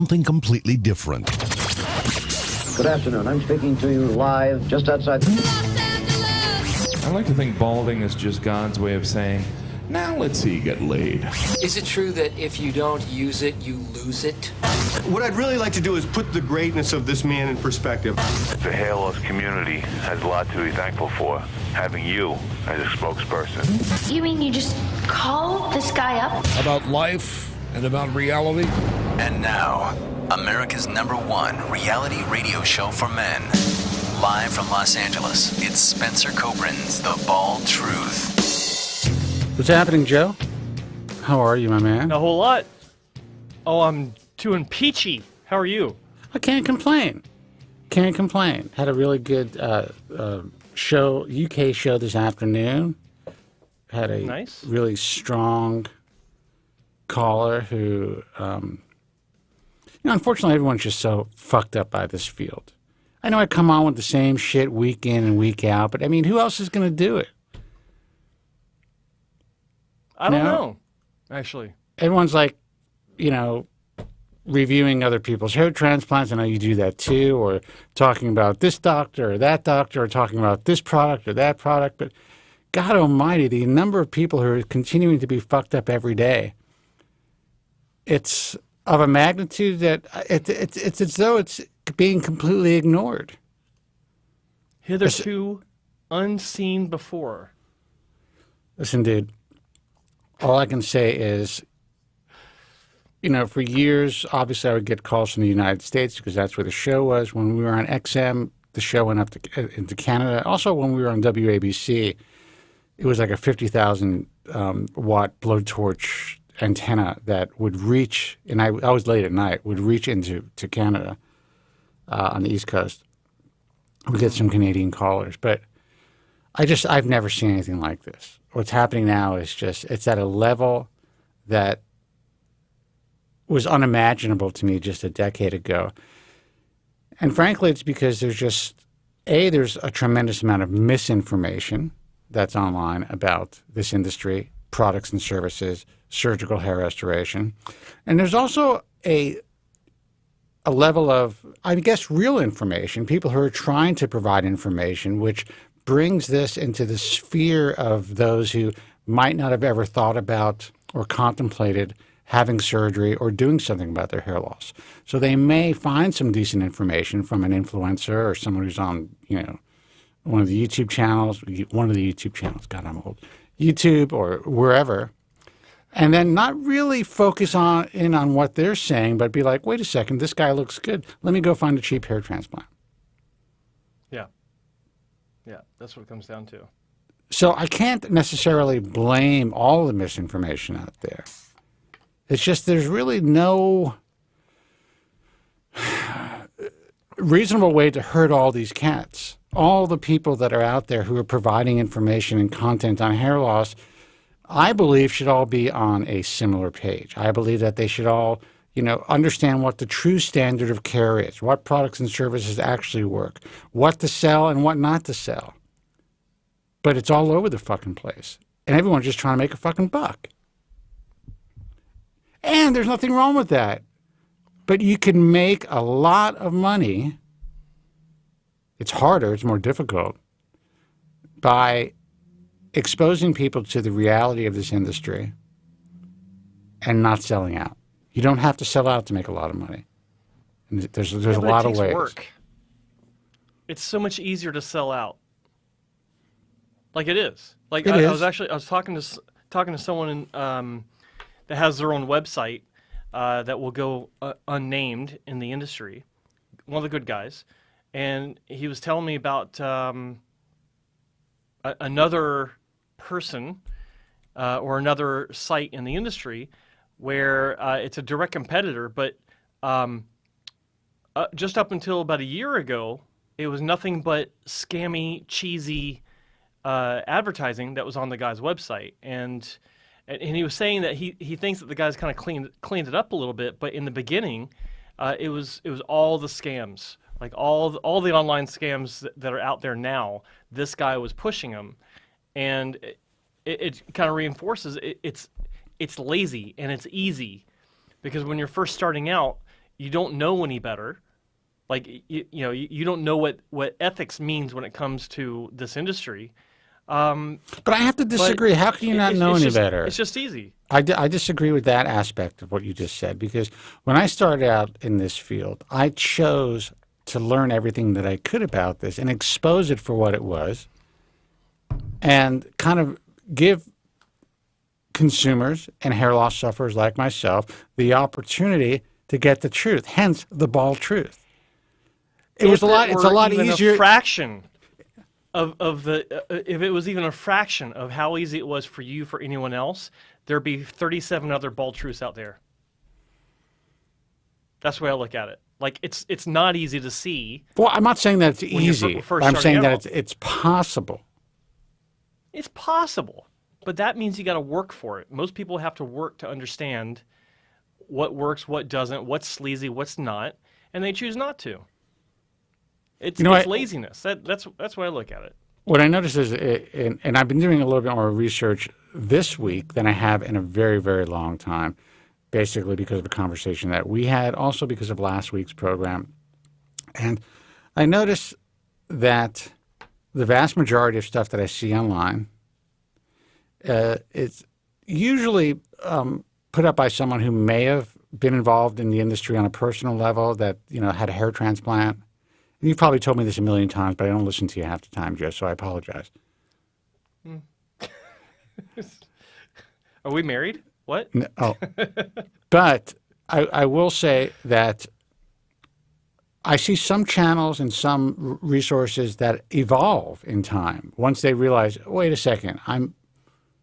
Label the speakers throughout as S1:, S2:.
S1: Something completely different.
S2: Good afternoon. I'm speaking to you live just outside
S3: I like to think balding is just God's way of saying, now let's see you get laid.
S4: Is it true that if you don't use it, you lose it?
S5: What I'd really like to do is put the greatness of this man in perspective.
S6: The hair loss community has a lot to be thankful for, having you as a spokesperson.
S7: You mean you just call this guy up?
S8: About life and about reality.
S9: And now, America's #1 reality radio show for men. Live from Los Angeles, it's Spencer Kobren's The Bald Truth.
S10: What's happening, Joe? How are you, my man?
S11: A whole lot. Oh, I'm doing peachy. How are you?
S10: I can't complain. Can't complain. Had a really good show, UK show this afternoon. Had a really strong caller who, unfortunately, everyone's just so fucked up by this field. I know I come on with the same shit week in and week out, but I mean, who else is going to do it?
S11: I don't know, actually.
S10: Everyone's like, reviewing other people's hair transplants. I know you do that too, or talking about this doctor or that doctor, or talking about this product or that product. But God almighty, the number of people who are continuing to be fucked up every day, it's of a magnitude that it's as though it's being completely ignored.
S11: Hitherto unseen before.
S10: Listen, dude, all I can say is, for years, obviously I would get calls from the United States because that's where the show was. When we were on XM, the show went up into Canada. Also, when we were on WABC, it was like a 50,000 watt blowtorch antenna that would reach, and I was late at night, would reach into Canada on the East Coast. We get some Canadian callers, but I've never seen anything like this. What's happening now is it's at a level that was unimaginable to me just a decade ago. And frankly, it's because there's a tremendous amount of misinformation that's online about this industry, products and services, surgical hair restoration. And there's also a level of, I guess, real information, people who are trying to provide information, which brings this into the sphere of those who might not have ever thought about or contemplated having surgery or doing something about their hair loss. So they may find some decent information from an influencer or someone who's on, one of the YouTube channels, God, I'm old, YouTube or wherever, and then not really focus in on what they're saying, but be like, wait a second, this guy looks good. Let me go find a cheap hair transplant.
S11: Yeah, that's what it comes down to.
S10: So I can't necessarily blame all the misinformation out there. It's just there's really no reasonable way to hurt all these cats. All the people that are out there who are providing information and content on hair loss, I believe should all be on a similar page. I believe that they should all, understand what the true standard of care is, what products and services actually work, what to sell and what not to sell. But it's all over the fucking place. And everyone's just trying to make a fucking buck. And there's nothing wrong with that. But you can make a lot of money. It's harder, it's more difficult, by exposing people to the reality of this industry and not selling out. You don't have to sell out to make a lot of money. And there's a lot of ways.
S11: Work. It's so much easier to sell out. Like it is. Like I was talking to someone that has their own website that will go unnamed in the industry. One of the good guys, and he was telling me about another person or another site in the industry where it's a direct competitor, but just up until about a year ago, it was nothing but scammy, cheesy advertising that was on the guy's website. And he was saying that he thinks that the guys kind of cleaned it up a little bit, but in the beginning, it was all the scams, like all the online scams that are out there now. This guy was pushing them, and it kind of reinforces it's lazy and it's easy, because when you're first starting out, You don't know any better. Like, you don't know what ethics means when it comes to this industry.
S10: But I have to disagree. How can you not know any better?
S11: It's just easy.
S10: I disagree with that aspect of what you just said, because when I started out in this field, I chose to learn everything that I could about this and expose it for what it was and kind of give consumers and hair loss sufferers like myself the opportunity to get the truth, hence the bald truth. It's a lot easier.
S11: A fraction of the if it was even a fraction of how easy it was for you, for anyone else, there'd be 37 other bald truths out there. That's the way I look at it. Like, it's not easy to see.
S10: Well, I'm not saying that it's easy. I'm saying that it's possible.
S11: It's possible, but that means you got to work for it. Most people have to work to understand what works, what doesn't, what's sleazy, what's not, and they choose not to. It's laziness. That's why I look at it.
S10: What I notice is, and I've been doing a little bit more research this week than I have in a very, very long time, basically because of a conversation that we had, also because of last week's program. And I notice that the vast majority of stuff that I see online is usually put up by someone who may have been involved in the industry on a personal level, that, had a hair transplant. And you've probably told me this a million times, but I don't listen to you half the time, Joe, so I apologize.
S11: Are we married? What?
S10: No, but I will say that I see some channels and some resources that evolve in time. Once they realize, wait a second,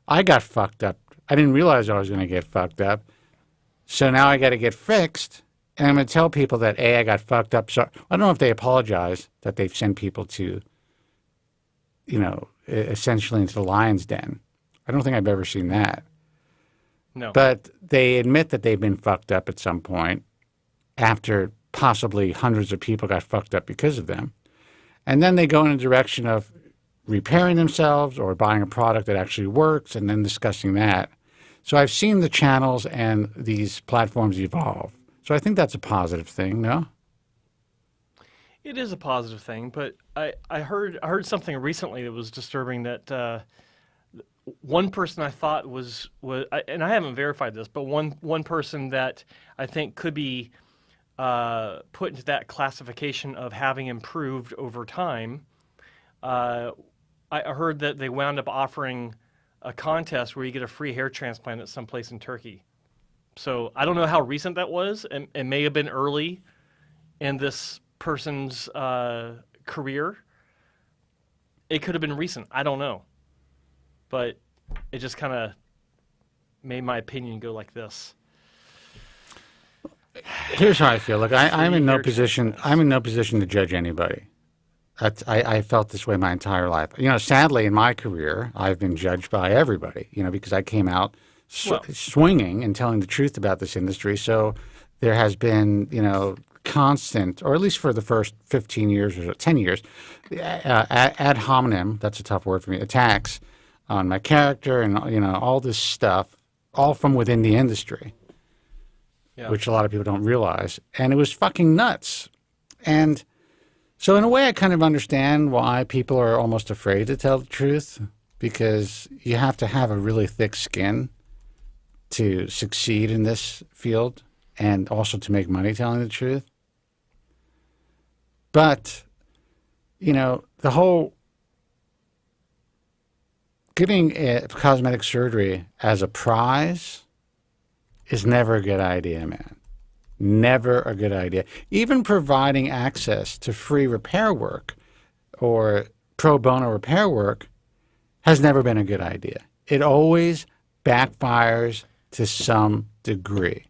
S10: I got fucked up. I didn't realize I was going to get fucked up. So now I got to get fixed. And I'm going to tell people that, I got fucked up. So I don't know if they apologize that they've sent people to, essentially into the lion's den. I don't think I've ever seen that.
S11: No.
S10: But they admit that they've been fucked up at some point after possibly hundreds of people got fucked up because of them. And then they go in a direction of repairing themselves or buying a product that actually works and then discussing that. So I've seen the channels and these platforms evolve. So I think that's a positive thing, no?
S11: It is a positive thing, but I heard something recently that was disturbing, that one person I thought was and I haven't verified this, but one person that I think could be put into that classification of having improved over time. I heard that they wound up offering a contest where you get a free hair transplant at some place in Turkey. So I don't know how recent that was, and it may have been early in this person's career. It could have been recent. I don't know. But it just kind of made my opinion go like this.
S10: Here's how I feel. Look, I'm in no position. I'm in no position to judge anybody. I felt this way my entire life. Sadly, in my career, I've been judged by everybody. Because I came out swinging and telling the truth about this industry. So there has been, constant, or at least for the first 15 years or 10 years, ad hominem, that's a tough word for me, attacks on my character and, all this stuff, all from within the industry, which a lot of people don't realize. And it was fucking nuts. And so in a way, I kind of understand why people are almost afraid to tell the truth, because you have to have a really thick skin to succeed in this field and also to make money telling the truth. But, the whole giving cosmetic surgery as a prize is never a good idea, man. Never a good idea. Even providing access to free repair work or pro bono repair work has never been a good idea. It always backfires to some degree.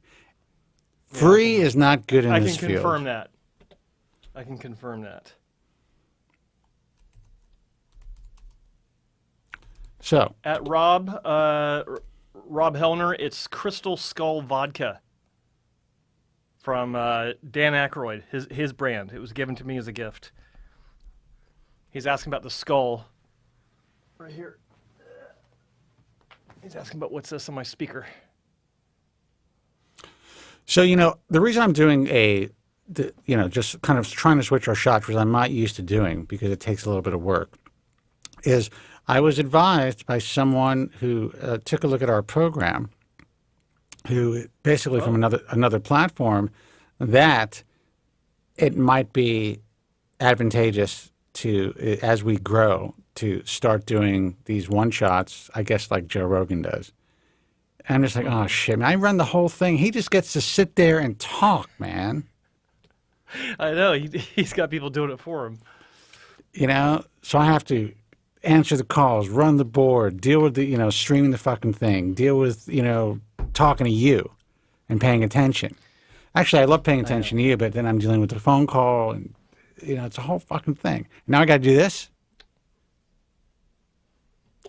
S10: Free is not good in this field.
S11: I can confirm that.
S10: So
S11: at Rob Hellner, it's Crystal Skull Vodka from Dan Aykroyd, his brand. It was given to me as a gift. He's asking about the skull right here. He's asking about what's this on my speaker.
S10: So, the reason I'm doing just kind of trying to switch our shots, which I'm not used to doing because it takes a little bit of work, is I was advised by someone who took a look at our program, who basically from another platform, that it might be advantageous to, as we grow, to start doing these one-shots, I guess like Joe Rogan does. And I'm just like, oh, shit, man. I run the whole thing. He just gets to sit there and talk, man.
S11: I know. He's got people doing it for him.
S10: So I have to answer the calls, run the board, deal with the, streaming the fucking thing, deal with, talking to you and paying attention. Actually, I love paying attention to you, but then I'm dealing with the phone call and, it's a whole fucking thing. Now I got to do this?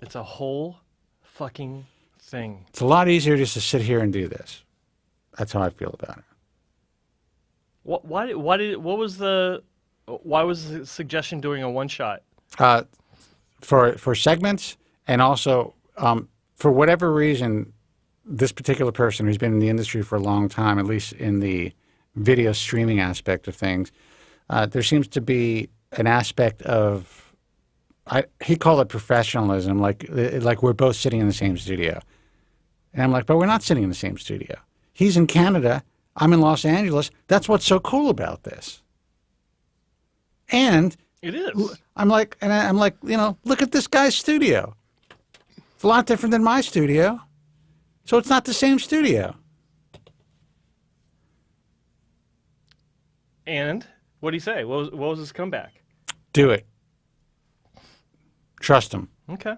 S11: It's a whole fucking thing.
S10: It's a lot easier just to sit here and do this. That's how I feel about it.
S11: Why was the suggestion doing a one shot?
S10: For segments, and also for whatever reason, this particular person who's been in the industry for a long time, at least in the video streaming aspect of things, there seems to be an aspect of, he called it professionalism, like we're both sitting in the same studio. And I'm like, but we're not sitting in the same studio. He's in Canada. I'm in Los Angeles. That's what's so cool about this. And
S11: it is.
S10: I'm like, look at this guy's studio. It's a lot different than my studio. So it's not the same studio.
S11: And what did he say? What was his comeback?
S10: Do it. Trust him.
S11: Okay.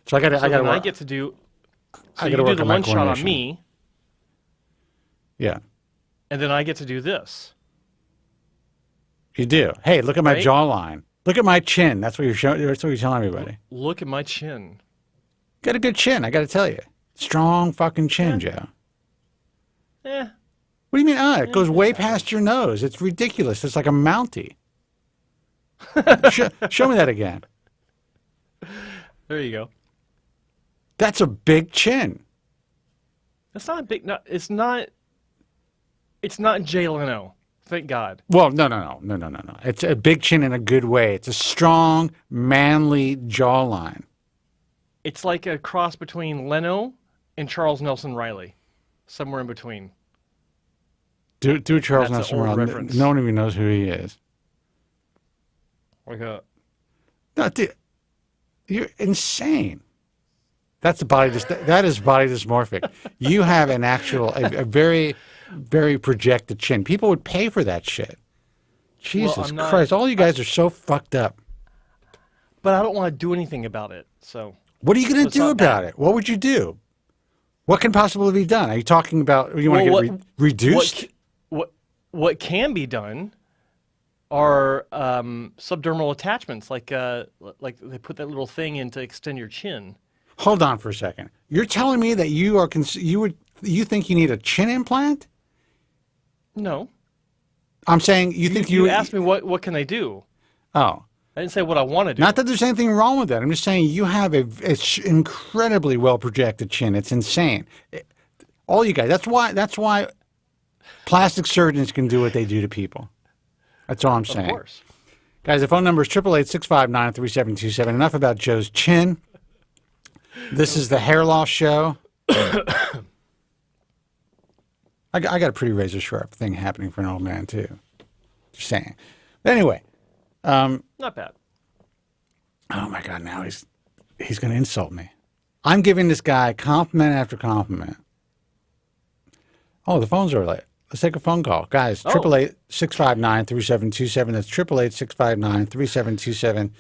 S10: So I
S11: get to do. So you do the one shot on me.
S10: Yeah.
S11: And then I get to do this.
S10: You do. Hey, look at my jawline. Look at my chin. That's what you're showing. That's what you're telling everybody.
S11: Look at my chin.
S10: Got a good chin. I got to tell you, strong fucking chin, Joe.
S11: Yeah.
S10: What do you mean? It goes way past your nose. It's ridiculous. It's like a Mountie. Show me that again.
S11: There you go.
S10: That's a big chin.
S11: That's not a big. No, it's not. It's not Jay Leno. Thank God.
S10: Well, no. It's a big chin in a good way. It's a strong, manly jawline.
S11: It's like a cross between Leno and Charles Nelson Riley, somewhere in between.
S10: Do Charles Nelson Riley. No one even knows who he is.
S11: Like a.
S10: No, dude, you're insane. That's body. That is body dysmorphic. You have an actual, a very, very projected chin. People would pay for that shit. Jesus Christ! All you guys are so fucked up.
S11: But I don't want to do anything about it. So.
S10: What are you going to do about it? What would you do? What can possibly be done? Are you talking about you want to get reduced?
S11: What can be done are subdermal attachments, like they put that little thing in to extend your chin.
S10: Hold on for a second. You're telling me that you think you need a chin implant?
S11: No.
S10: I'm saying you
S11: asked me what can they do?
S10: Oh.
S11: I didn't say what I want to do.
S10: Not that there's anything wrong with that. I'm just saying you have it's incredibly well projected chin. It's insane. All you guys. That's why plastic surgeons can do what they do to people. That's all I'm saying.
S11: Of course.
S10: Guys, the phone number is 888-659-3727. Enough about Joe's chin. This is the hair loss show. I got a pretty razor sharp thing happening for an old man too. Just saying. But anyway.
S11: Not bad.
S10: Oh my God! Now he's going to insult me. I'm giving this guy compliment after compliment. Oh, the phones are lit. Let's take a phone call, guys. 888-659-3727. That's 888-659-3727.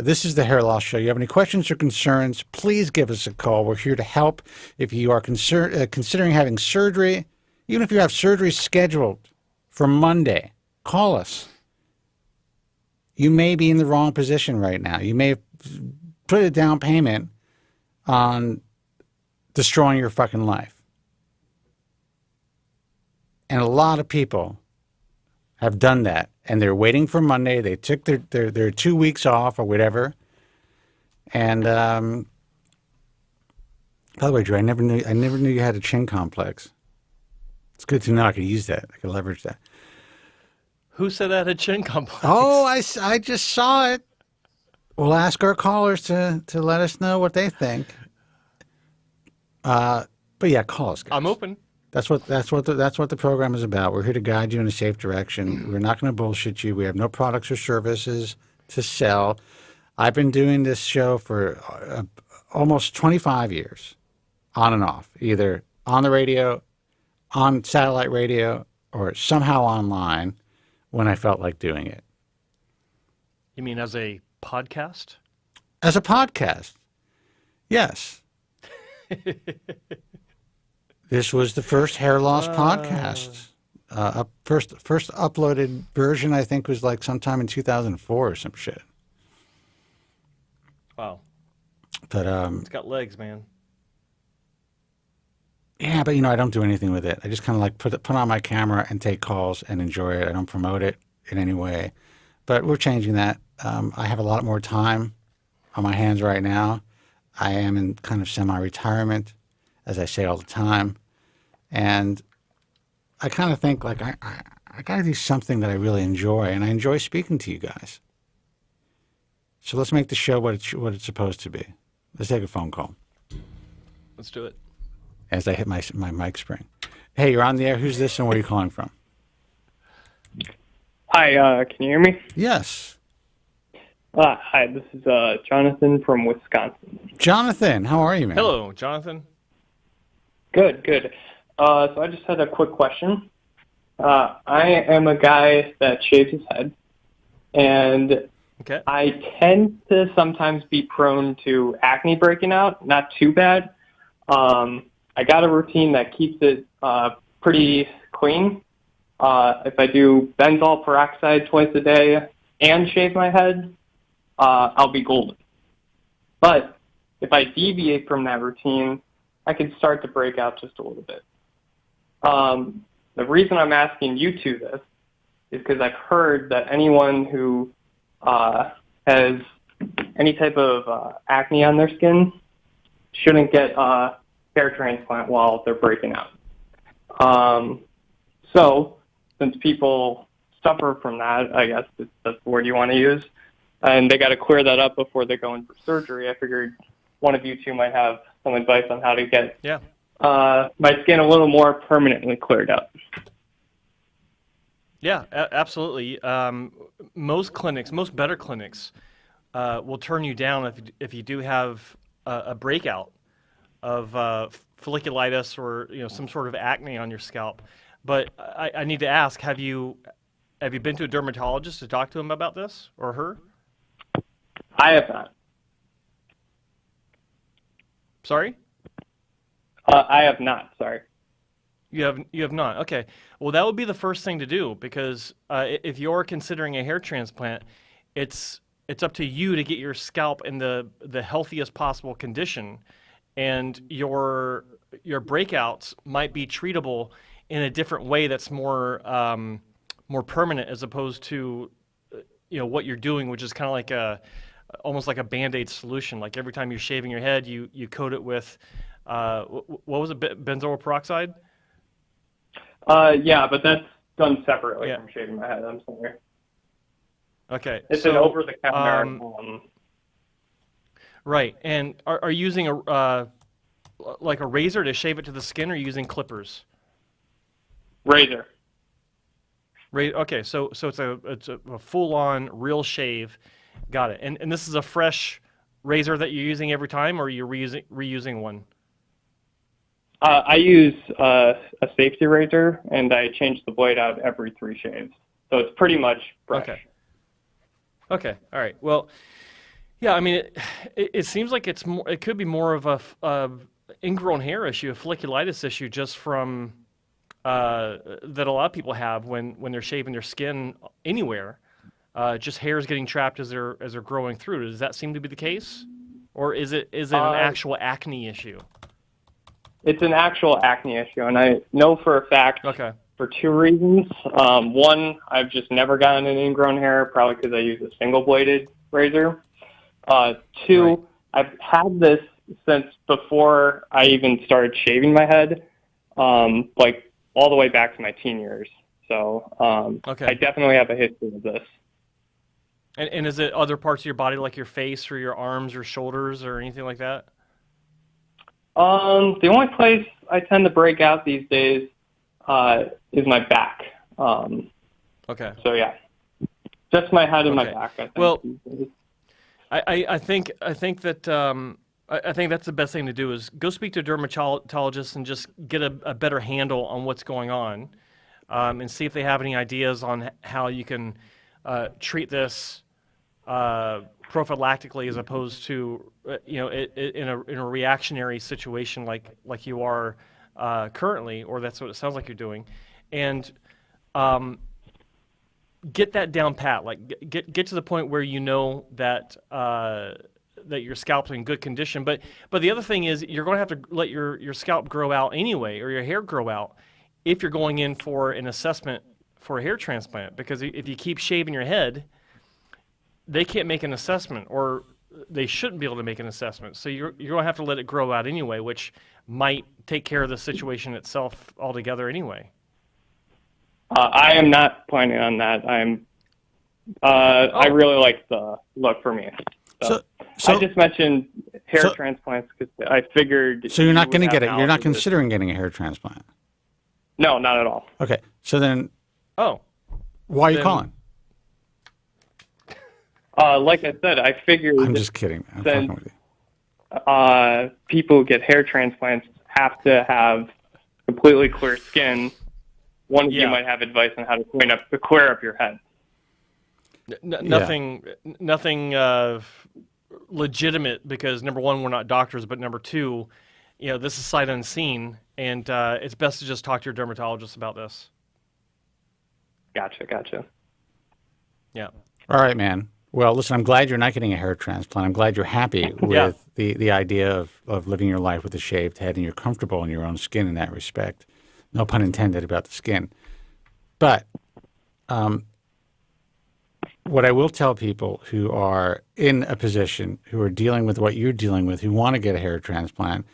S10: This is the Hair Loss Show. You have any questions or concerns? Please give us a call. We're here to help. If you are considering having surgery, even if you have surgery scheduled for Monday, call us. You may be in the wrong position right now. You may have put a down payment on destroying your fucking life. And a lot of people have done that, and they're waiting for Monday. They took their 2 weeks off or whatever. And by the way, Drew, I never knew you had a chin complex. It's good to know I could use that. I could leverage that.
S11: Who said that had chin complex?
S10: Oh, I just saw it. We'll ask our callers to let us know what they think. But yeah, call us, guys.
S11: I'm open.
S10: That's what the program is about. We're here to guide you in a safe direction. We're not going to bullshit you. We have no products or services to sell. I've been doing this show for almost 25 years, on and off, either on the radio, on satellite radio, or somehow online when I felt like doing it.
S11: You mean as a podcast?
S10: As a podcast, yes. This was the first hair loss podcast. First uploaded version, I think, was like sometime in 2004 or some shit.
S11: Wow.
S10: But
S11: it's got legs, man.
S10: Yeah, but I don't do anything with it. I just kind of like put on my camera and take calls and enjoy it. I don't promote it in any way. But we're changing that. I have a lot more time on my hands right now. I am in kind of semi-retirement, as I say all the time. And I kind of think like I got to do something that I really enjoy, and I enjoy speaking to you guys. So let's make the show what it's supposed to be. Let's take a phone call.
S11: Let's do it.
S10: As I hit my mic spring. Hey, you're on the air. Who's this and where are you calling from?
S1: Hi, can you hear me?
S10: Yes.
S1: Hi, this is Jonathan from Wisconsin.
S10: Jonathan, how are you, man?
S11: Hello, Jonathan.
S1: Good. So I just had a quick question. I am a guy that shaves his head, and
S11: okay.
S1: I tend to sometimes be prone to acne breaking out. Not too bad. I got a routine that keeps it pretty clean. If I do benzoyl peroxide twice a day and shave my head, I'll be golden. But if I deviate from that routine, I can start to break out just a little bit. The reason I'm asking you two this is because I've heard that anyone who has any type of acne on their skin shouldn't get hair transplant while they're breaking out. So, since people suffer from that, I guess that's the word you want to use, and they got to clear that up before they go in for surgery, I figured one of you two might have some advice on how to get my skin a little more permanently cleared up.
S11: Yeah, absolutely. Most better clinics will turn you down if you do have a breakout of folliculitis or some sort of acne on your scalp. But I need to ask: Have you been to a dermatologist to talk to him about this or her?
S1: I have not.
S11: Sorry?
S1: I have not. Sorry.
S11: You have not. Okay. Well, that would be the first thing to do, because if you're considering a hair transplant, it's up to you to get your scalp in the healthiest possible condition, and your breakouts might be treatable in a different way that's more permanent, as opposed to what you're doing, which is kind of like almost like a Band-Aid solution. Like every time you're shaving your head, you coat it with what was it, benzoyl peroxide?
S1: Yeah, but that's done separately from shaving my head. I'm sorry.
S11: Okay.
S1: It's an over-the-counter.
S11: Right. And are you using a razor to shave it to the skin, or are you using clippers?
S1: Razor.
S11: Okay, so it's a full-on real shave. Got it. And this is a fresh razor that you're using every time, or are you reusing one?
S1: I use a safety razor, and I change the blade out every 3 shaves. So it's pretty much fresh.
S11: Okay. All right. Well, yeah. I mean, it seems like it could be more of a ingrown hair issue, a folliculitis issue, just from that a lot of people have when they're shaving their skin anywhere. Just hairs getting trapped as they're growing through. Does that seem to be the case, or is it an actual acne issue?
S1: It's an actual acne issue, and I know for a fact for 2 reasons. One, I've just never gotten an ingrown hair, probably because I use a single-bladed razor. 2, I've had this since before I even started shaving my head. Like all the way back to my teen years. So
S11: Okay.
S1: I definitely have a history of this.
S11: And is it other parts of your body, like your face or your arms or shoulders or anything like that?
S1: The only place I tend to break out these days is my back.
S11: Okay.
S1: So yeah, just my head and my
S11: Okay.
S1: back. I think.
S11: Well, I think that I think that's the best thing to do is go speak to a dermatologist and just get a better handle on what's going on, and see if they have any ideas on how you can treat this prophylactically as opposed to in a reactionary situation like you are currently, or that's what it sounds like you're doing, and get that down pat. Like get to the point where you know that that your scalp's in good condition. But the other thing is you're going to have to let your scalp grow out anyway, or your hair grow out, if you're going in for an assessment for a hair transplant. Because if you keep shaving your head, they can't make an assessment, or they shouldn't be able to make an assessment. So you're going to have to let it grow out anyway, which might take care of the situation itself altogether anyway.
S1: I am not planning on that. I really like the look for me. So I just mentioned hair transplants because I figured.
S10: So you're not going to get it. You're not considering getting a hair transplant.
S1: No, not at all.
S10: Okay. So then.
S11: Oh.
S10: Why are you calling?
S1: Like I said, I figured.
S10: I'm just kidding. I'm fucking with
S1: you. People who get hair transplants have to have completely clear skin. One of you might have advice on how to clear up your head.
S11: Nothing legitimate, because number one, we're not doctors, but number two, this is sight unseen, and it's best to just talk to your dermatologist about this.
S1: Gotcha.
S10: Yeah. All right, man. Well, listen, I'm glad you're not getting a hair transplant. I'm glad you're happy with the idea of living your life with a shaved head, and you're comfortable in your own skin in that respect. No pun intended about the skin. But what I will tell people who are in a position, who are dealing with what you're dealing with, who want to get a hair transplant,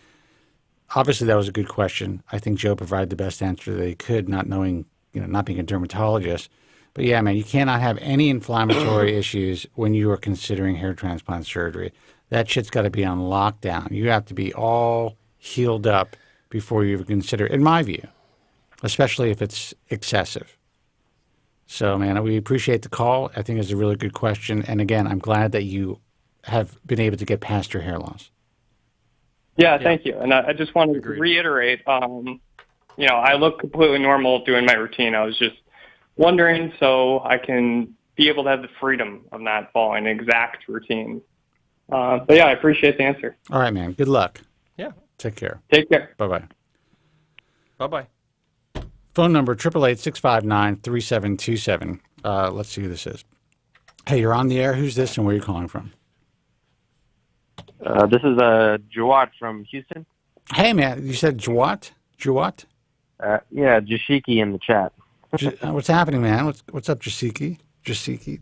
S10: obviously that was a good question. I think Joe provided the best answer that he could, not knowing, not being a dermatologist. But yeah, man, you cannot have any inflammatory issues when you are considering hair transplant surgery. That shit's got to be on lockdown. You have to be all healed up before you even consider, in my view, especially if it's excessive. So, man, we appreciate the call. I think it's a really good question. And again, I'm glad that you have been able to get past your hair loss.
S1: Yeah, thank you. And I just wanted to reiterate, I look completely normal doing my routine. I was just wondering so I can be able to have the freedom of not following an exact routine. But yeah, I appreciate the answer.
S10: All right, man. Good luck.
S11: Yeah.
S10: Take care.
S1: Take care.
S10: Bye-bye.
S11: Bye-bye.
S10: Phone number 888-659-3727. Let's see who this is. Hey, you're on the air. Who's this and where are you calling from?
S12: This is Jawad from Houston.
S10: Hey, man. You said Jawad? Jawad?
S12: Yeah, Jashiki in the chat.
S10: What's happening, man? What's up, Jashiki? Dashiki?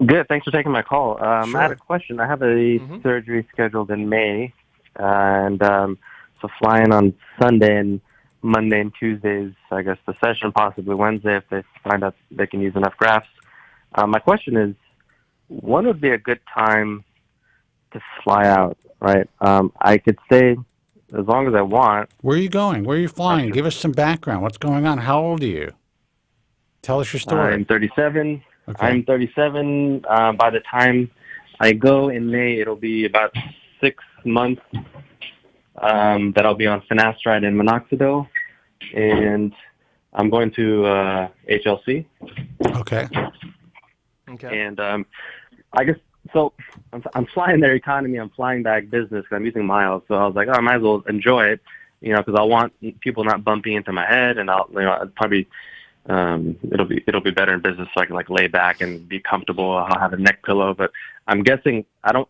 S12: Good. Thanks for taking my call.
S10: Sure.
S12: I had a question. I have a surgery scheduled in May, and so flying on Sunday and Monday and Tuesdays, I guess the session, possibly Wednesday if they find out they can use enough grafts. My question is, when would be a good time to fly out, right? I could stay as long as I want.
S10: Where are you going? Where are you flying? Give us some background. What's going on? How old are you? Tell us your story.
S12: I'm 37.
S10: Okay.
S12: I'm 37. By the time I go in May, it'll be about 6 months that I'll be on finasteride and minoxidil, and I'm going to HLC.
S10: Okay.
S12: And I guess so. I'm flying their economy. I'm flying back business because I'm using miles. So I was like, I might as well enjoy it, because I want people not bumping into my head, and I'll probably it'll be better in business so I can lay back and be comfortable. I'll have a neck pillow, but I'm guessing that'll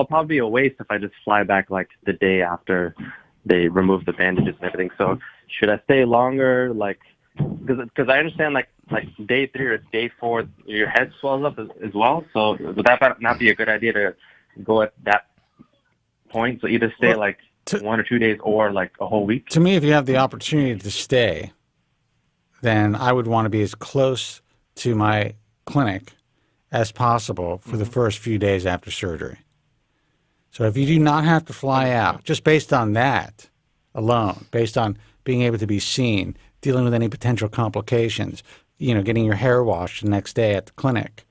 S12: probably be a waste if I just fly back the day after they remove the bandages and everything. So should I stay longer? Because I understand day 3 or day 4, your head swells up as well. So would that not be a good idea to go at that point? So either stay 1 or 2 days or like a whole week?
S10: To me, if you have the opportunity to stay, then I would want to be as close to my clinic as possible for the first few days after surgery. So if you do not have to fly out, just based on that alone, based on being able to be seen, dealing with any potential complications, getting your hair washed the next day at the clinic,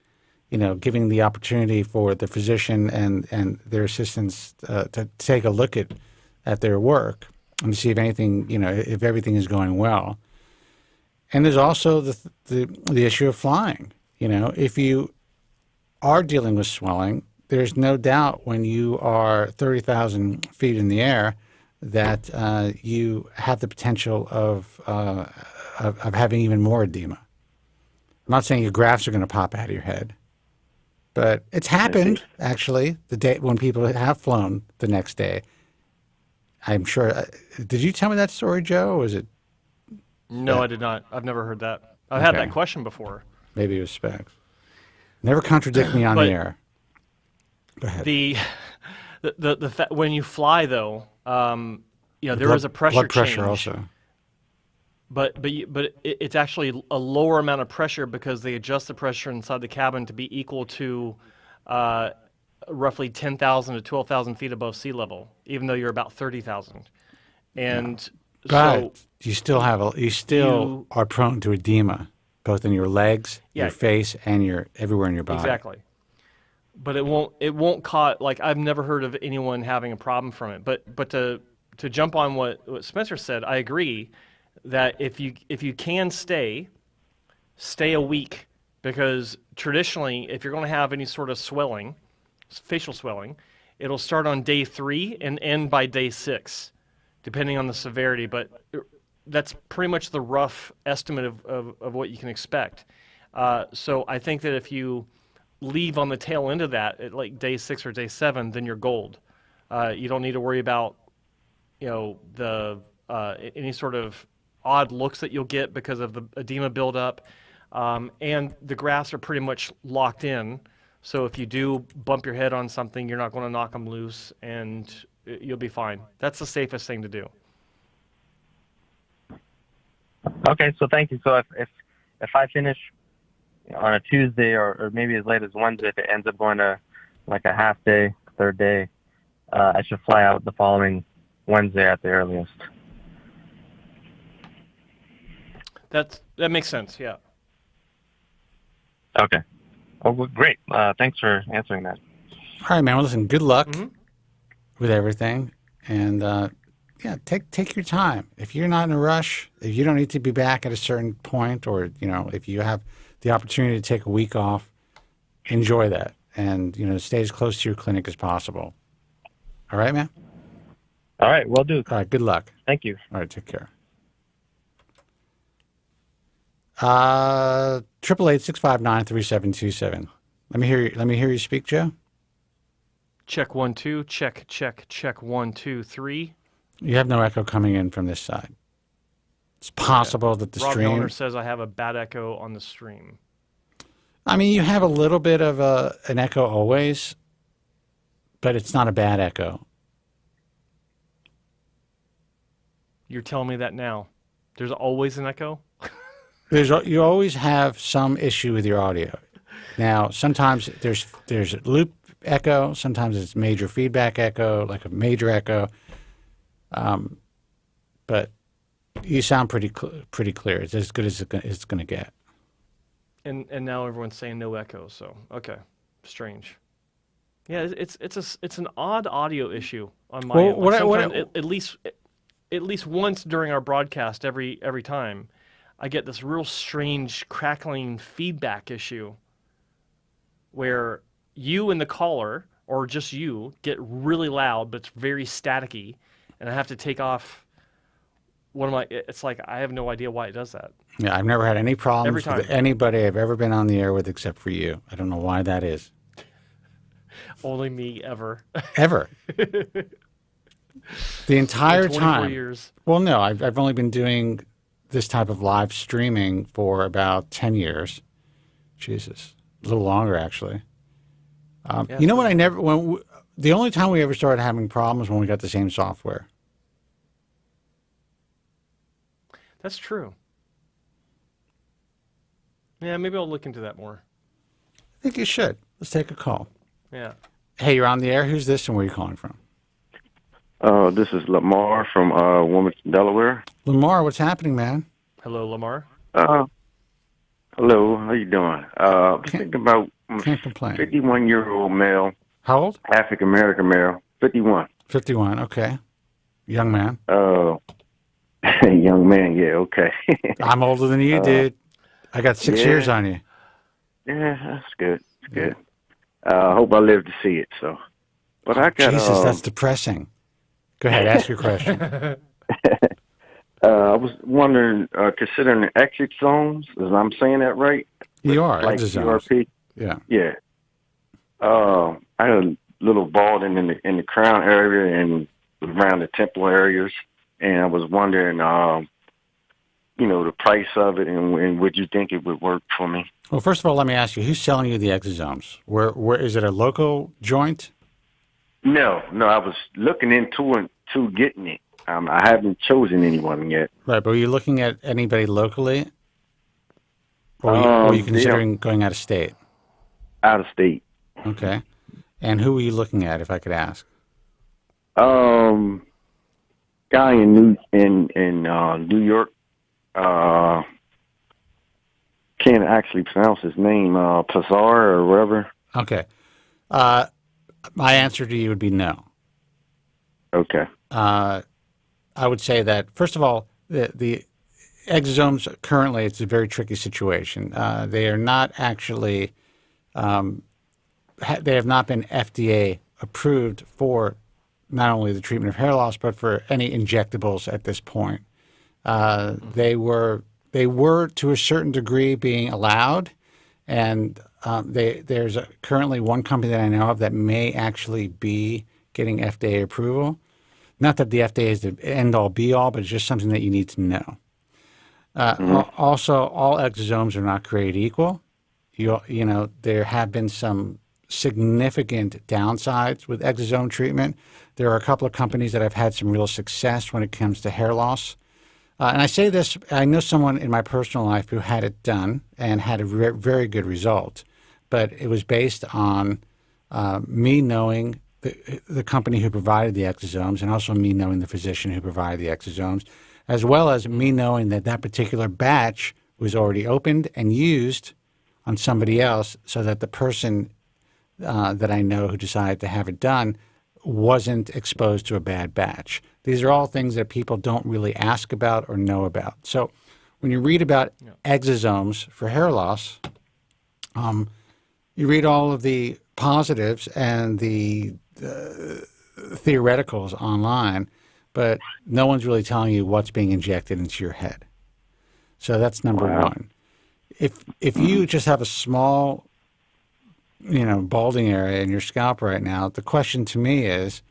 S10: giving the opportunity for the physician and their assistants to take a look at their work and to see if anything, if everything is going well. And there's also the issue of flying. If you are dealing with swelling, there's no doubt when you are 30,000 feet in the air that you have the potential of having even more edema. I'm not saying your grafts are going to pop out of your head, but it's happened actually the day when people have flown the next day. I'm sure. Did you tell me that story, Joe? Or was it?
S11: No, I did not. I've never heard that. I've had that question before.
S10: Maybe it was Specs. Never contradict me on the air. Go ahead.
S11: The when you fly though, there is a pressure
S10: blood pressure
S11: change.
S10: Also.
S11: But it's actually a lower amount of pressure because they adjust the pressure inside the cabin to be equal to roughly 10,000 to 12,000 feet above sea level, even though you're about 30,000. And
S10: but you still are prone to edema, both in your legs, your face, and everywhere in your body.
S11: Exactly. But it won't cause, like, I've never heard of anyone having a problem from it. But to jump on what Spencer said, I agree that if you can stay a week, because traditionally if you're going to have any sort of swelling, facial swelling, it'll start on day 3 and end by day 6, depending on the severity. But that's pretty much the rough estimate of what you can expect. So I think that if you leave on the tail end of that at like day 6 or day 7, then you're gold. You don't need to worry about any sort of odd looks that you'll get because of the edema buildup, and the grafts are pretty much locked in. So if you do bump your head on something, you're not going to knock them loose, and you'll be fine. That's the safest thing to do.
S12: Okay, so thank you. So if I finish on a Tuesday or maybe as late as Wednesday, if it ends up going to like a half day, third day, I should fly out the following Wednesday at the earliest.
S11: That makes sense, yeah.
S12: Okay. Oh, well, great. Thanks for answering that.
S10: All right, man. Well, listen, good luck with everything. And, take your time. If you're not in a rush, if you don't need to be back at a certain point, or, if you have the opportunity to take a week off, enjoy that. And, stay as close to your clinic as possible. All right, man?
S12: All right, will do.
S10: All right, good luck.
S12: Thank you.
S10: All right, take care. 888-659-3727. Let me hear you speak, Joe.
S11: Check 1 2. Check 1 2 3.
S10: You have no echo coming in from this side. It's possible that the
S11: Rob
S10: stream.
S11: Miller says I have a bad echo on the stream.
S10: I mean, you have a little bit of an echo always, but it's not a bad echo.
S11: You're telling me that now? There's always an echo?
S10: You always have some issue with your audio. Now, sometimes there's loop echo. Sometimes it's major feedback echo, like a major echo. But you sound pretty clear. It's as good as it's going to get.
S11: And now everyone's saying no echo. So okay, strange. Yeah, it's an odd audio issue on my end. Like at least once during our broadcast, every time, I get this real strange crackling feedback issue where you and the caller, or just you, get really loud, but it's very staticky, and I have to take off one of my. It's like I have no idea why it does that.
S10: Yeah, I've never had any problems with anybody I've ever been on the air with except for you. I don't know why that is.
S11: Only me ever.
S10: Ever. The entire
S11: 24
S10: time.
S11: years.
S10: Well, no, I've only been doing this type of live streaming for about 10 years. Jesus, a little longer actually. You know what? The only time we ever started having problems when we got the same software.
S11: That's true. Yeah, maybe I'll look into that more.
S10: I think you should. Let's take a call.
S11: Yeah.
S10: Hey, you're on the air. Who's this and where are you calling from?
S13: This is Lamar from Wilmington, Delaware.
S10: Lamar, what's happening, man?
S11: Hello, Lamar.
S13: Hello. How you doing? I'm thinking about
S10: can't complain.
S13: 51-year-old male.
S10: How old?
S13: African American male. 51.
S10: 51. Okay. Young man.
S13: Young man. Yeah. Okay.
S10: I'm older than you, dude. I got 6 years on you.
S13: Yeah, that's good. That's good. I hope I live to see it. So, but I got.
S10: Jesus, that's depressing. Go ahead, ask your question.
S13: I was wondering, considering the exosomes, is I'm saying that right?
S10: You are.
S13: Like
S10: exosomes.
S13: URP?
S10: Yeah.
S13: Yeah. I had a little balding in the crown area and around the temple areas, and I was wondering, the price of it, and would you think it would work for me?
S10: Well, first of all, let me ask you, who's selling you the exosomes? Where is it a local joint?
S13: No, I was looking into getting it. I haven't chosen anyone yet.
S10: Right, but are you looking at anybody locally? Or are you considering going out of state?
S13: Out of state.
S10: Okay. And who are you looking at, if I could ask?
S13: Guy in New York. Can't actually pronounce his name. Pazar or whatever.
S10: Okay. My answer to you would be no.
S13: Okay.
S10: I would say that, first of all, the exosomes currently, it's a very tricky situation. They are not actually, they have not been FDA approved for not only the treatment of hair loss, but for any injectables at this point. They were to a certain degree being allowed, and there's currently one company that I know of that may actually be getting FDA approval. Not that the FDA is the end-all, be-all, but it's just something that you need to know. Also, all exosomes are not created equal. There have been some significant downsides with exosome treatment. There are a couple of companies that have had some real success when it comes to hair loss. And I say this, I know someone in my personal life who had it done and had a very good result, but it was based on me knowing the company who provided the exosomes, and also me knowing the physician who provided the exosomes, as well as me knowing that that particular batch was already opened and used on somebody else, so that the person that I know who decided to have it done wasn't exposed to a bad batch. These are all things that people don't really ask about or know about. So when you read about exosomes for hair loss, you read all of the positives and the theoreticals online, but no one's really telling you what's being injected into your head. So that's number one. If you just have a small, balding area in your scalp right now, the question to me is,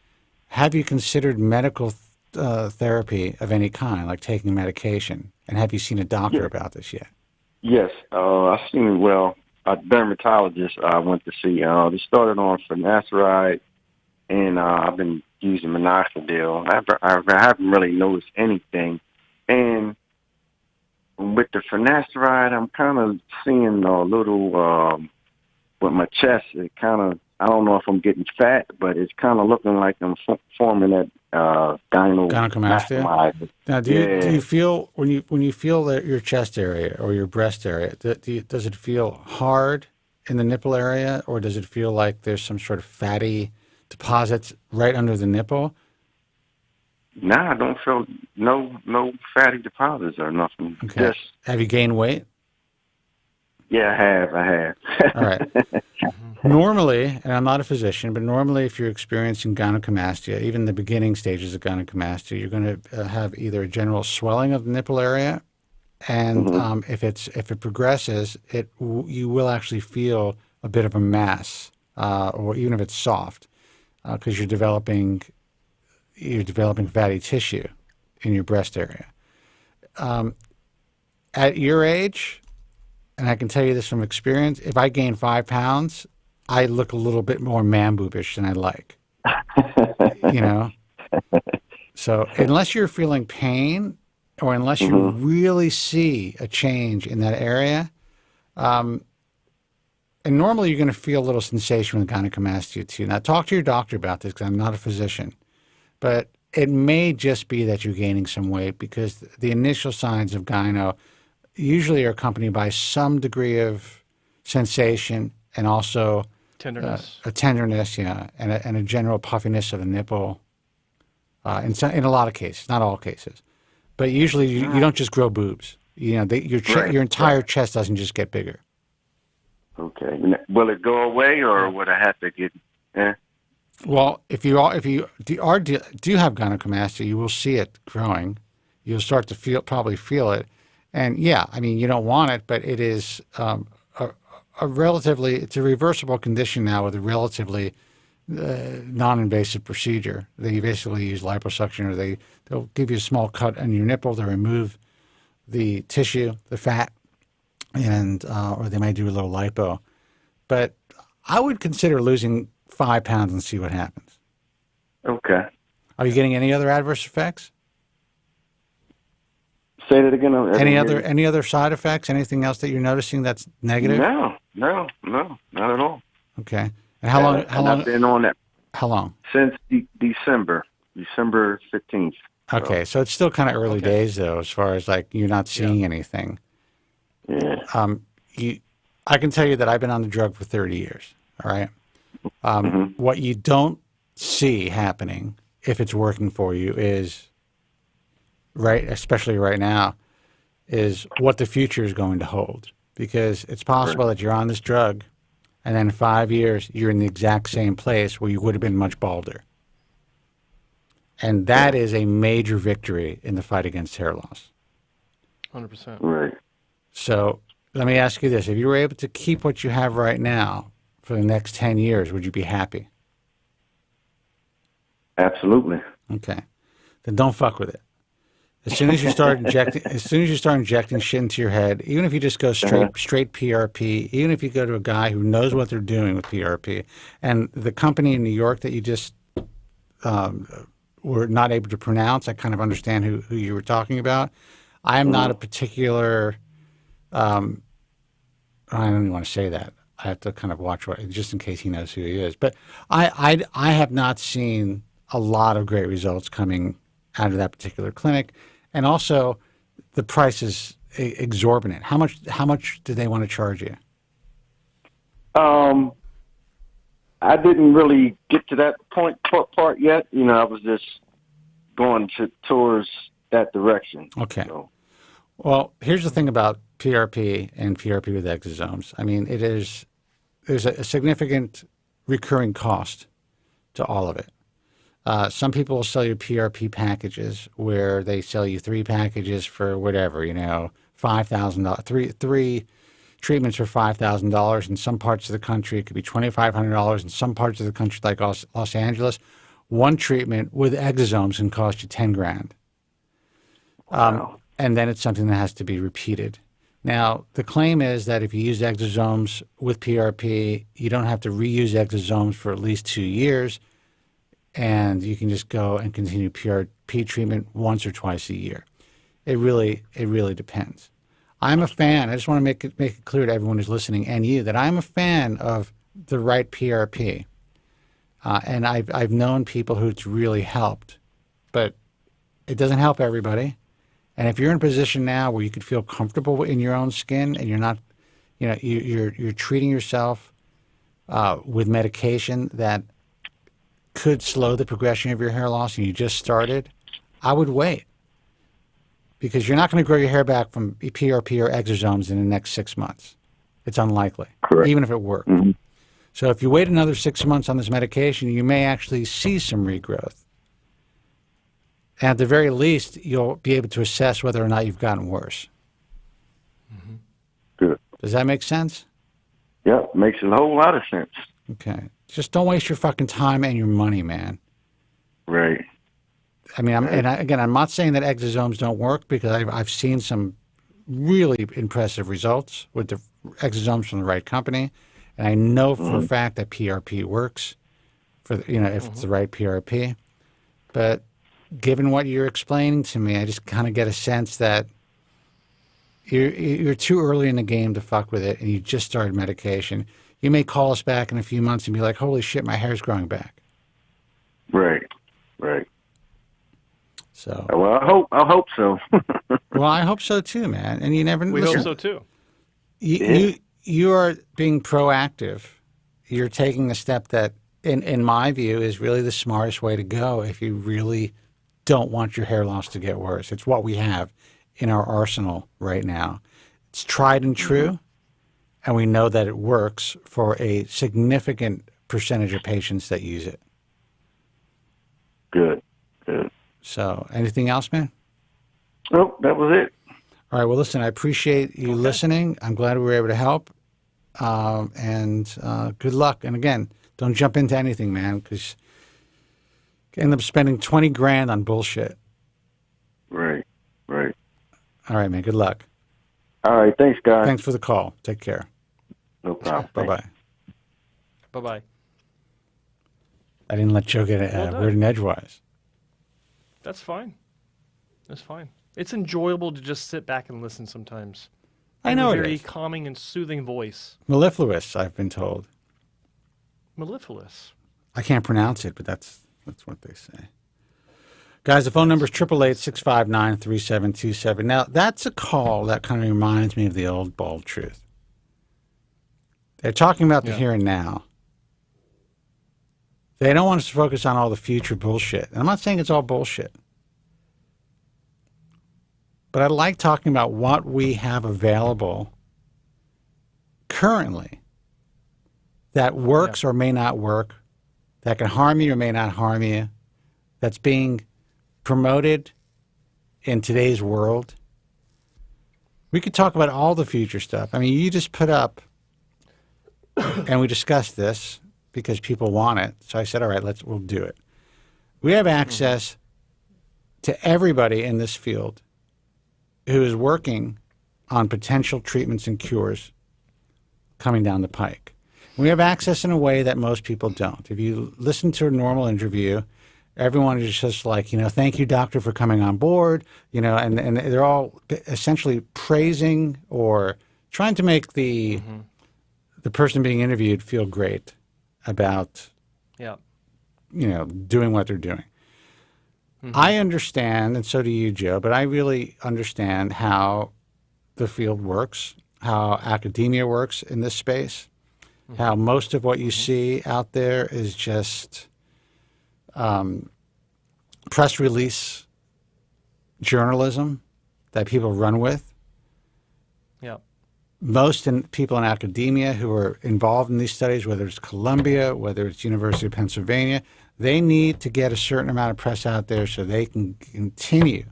S10: have you considered medical therapy of any kind, like taking medication? And have you seen a doctor about this yet?
S13: Yes, I've seen, a dermatologist I went to see. They started on Finasteride, and I've been using Finasteride. I haven't really noticed anything. And with the Finasteride, I'm kind of seeing a little, with my chest, it kind of, I don't know if I'm getting fat, but it's kind of looking like I'm forming that gynecomastia.
S10: Now, do you feel when you feel that your chest area or your breast area, does it feel hard in the nipple area, or does it feel like there's some sort of fatty deposits right under the nipple?
S13: No, I don't feel no fatty deposits or nothing.
S10: Okay. Have you gained weight?
S13: Yeah, I have.
S10: All right. Normally, and I'm not a physician, but normally if you're experiencing gynecomastia, even the beginning stages of gynecomastia, you're going to have either a general swelling of the nipple area, and if it progresses, you will actually feel a bit of a mass, or even if it's soft, because you're developing fatty tissue in your breast area. At your age, and I can tell you this from experience, if I gain 5 pounds, I look a little bit more man-boobish than I like. You know? So unless you're feeling pain or unless you really see a change in that area, and normally you're going to feel a little sensation when the gynecomastia too. Now, talk to your doctor about this because I'm not a physician. But it may just be that you're gaining some weight because the initial signs of gyno usually are accompanied by some degree of sensation and also
S11: tenderness.
S10: A tenderness, yeah, and a general puffiness of the nipple. In a lot of cases, not all cases, but usually you don't just grow boobs. You know, your entire chest doesn't just get bigger.
S13: Okay. Will it go away, or would I have to get?
S10: Well, if you do have gynecomastia, you will see it growing. You'll start to probably feel it, and yeah, I mean you don't want it, but it is it's a reversible condition now with a relatively non-invasive procedure. They basically use liposuction, or they'll give you a small cut on your nipple to remove the tissue, the fat, and or they might do a little lipo. But I would consider losing 5 pounds and see what happens.
S13: Okay.
S10: Are you getting any other adverse effects?
S13: Say that again.
S10: Any other side effects? Anything else that you're noticing that's negative?
S13: No, not at all.
S10: Okay. And how long?
S13: I've been on that.
S10: How long?
S13: Since December 15th.
S10: Okay, so it's still kind of early days though, as far as like you're not seeing anything.
S13: Yeah.
S10: I can tell you that I've been on the drug for 30 years. All right. What you don't see happening if it's working for you is especially right now, is what the future is going to hold. Because it's possible that you're on this drug and then in 5 years you're in the exact same place where you would have been much balder. And that is a major victory in the fight against hair loss.
S11: 100%.
S13: Right.
S10: So let me ask you this. If you were able to keep what you have right now for the next 10 years, would you be happy?
S13: Absolutely.
S10: Okay. Then don't fuck with it. As soon as you start injecting shit into your head, even if you just go straight PRP, even if you go to a guy who knows what they're doing with PRP, and the company in New York that you just were not able to pronounce, I kind of understand who you were talking about. I am not a particular, I don't even want to say that. I have to kind of watch just in case he knows who he is. But I have not seen a lot of great results coming out of that particular clinic. And also, the price is exorbitant. How much do they want to charge you?
S13: I didn't really get to that part yet. You know, I was just going towards that direction.
S10: Okay.
S13: So.
S10: Well, here's the thing about PRP and PRP with exosomes. I mean, there's a significant recurring cost to all of it. Some people will sell you PRP packages where they sell you 3 packages for whatever, $5,000, three treatments for $5,000. In some parts of the country, it could be $2,500. In some parts of the country, like Los Angeles, one treatment with exosomes can cost you $10,000.
S13: Wow.
S10: And then it's something that has to be repeated. Now, the claim is that if you use exosomes with PRP, you don't have to reuse exosomes for at least 2 years, and you can just go and continue PRP treatment once or twice a year. It really depends. I'm a fan. I just want to make it clear to everyone who's listening and you that I'm a fan of the right PRP, and I've known people who it's really helped, but it doesn't help everybody. And if you're in a position now where you could feel comfortable in your own skin and you're not, you're treating yourself with medication that could slow the progression of your hair loss and you just started, I would wait. Because you're not going to grow your hair back from PRP or exosomes in the next 6 months. It's unlikely,
S13: Correct.
S10: Even if it worked. Mm-hmm. So if you wait another 6 months on this medication, you may actually see some regrowth. And at the very least, you'll be able to assess whether or not you've gotten worse.
S13: Mm-hmm. Good.
S10: Does that make sense?
S13: Yeah, makes a whole lot of sense.
S10: Okay. Just don't waste your fucking time and your money, man.
S13: Right.
S10: I mean, I'm not saying that exosomes don't work because I've seen some really impressive results with the exosomes from the right company. And I know for a fact that PRP works for if it's the right PRP. But given what you're explaining to me, I just kind of get a sense that you're too early in the game to fuck with it, and you just started medication. You may call us back in a few months and be like, "Holy shit, my hair's growing back."
S13: Right.
S10: So.
S13: Well, I hope so.
S10: Well, I hope so too, man. And you never.
S11: We hope so too.
S10: You are being proactive. You're taking the step that, in my view, is really the smartest way to go if you really don't want your hair loss to get worse. It's what we have in our arsenal right now. It's tried and true, and we know that it works for a significant percentage of patients that use it.
S13: Good.
S10: So, anything else, man?
S13: Nope, that was it.
S10: All right. Well, listen, I appreciate you listening. I'm glad we were able to help. And good luck. And again, don't jump into anything, man, because you end up spending $20,000 on bullshit.
S13: Right.
S10: All right, man. Good luck.
S13: All right. Thanks, guys.
S10: Thanks for the call. Take care.
S13: No problem.
S10: Bye-bye.
S11: Bye-bye.
S10: I didn't let Joe get weird and edgewise.
S11: That's fine. That's fine. It's enjoyable to just sit back and listen sometimes.
S10: I know
S11: it
S10: it
S11: is. Very
S10: is.
S11: calming and soothing voice.
S10: Mellifluous, I've been told.
S11: Mellifluous.
S10: I can't pronounce it, but that's what they say. Guys, the phone number is 888-659-3727. Now, that's a call that kind of reminds me of the old bald truth. They're talking about the here and now. They don't want us to focus on all the future bullshit. And I'm not saying it's all bullshit. But I like talking about what we have available currently that works or may not work, that can harm you or may not harm you, that's being promoted in today's world. We could talk about all the future stuff. I mean, you just put up, and we discussed this because people want it. So I said, all right, we'll do it. We have access to everybody in this field who is working on potential treatments and cures coming down the pike. We have access in a way that most people don't. If you listen to a normal interview, everyone is just like, thank you, doctor, for coming on board, and they're all essentially praising or trying to make the person being interviewed feel great about, doing what they're doing. I understand, and so do you, Joe, but I really understand how the field works, how academia works in this space, how most of what you see out there is just press release journalism that people run with.
S11: Yeah.
S10: Most people in academia who are involved in these studies, whether it's Columbia, whether it's University of Pennsylvania, they need to get a certain amount of press out there so they can continue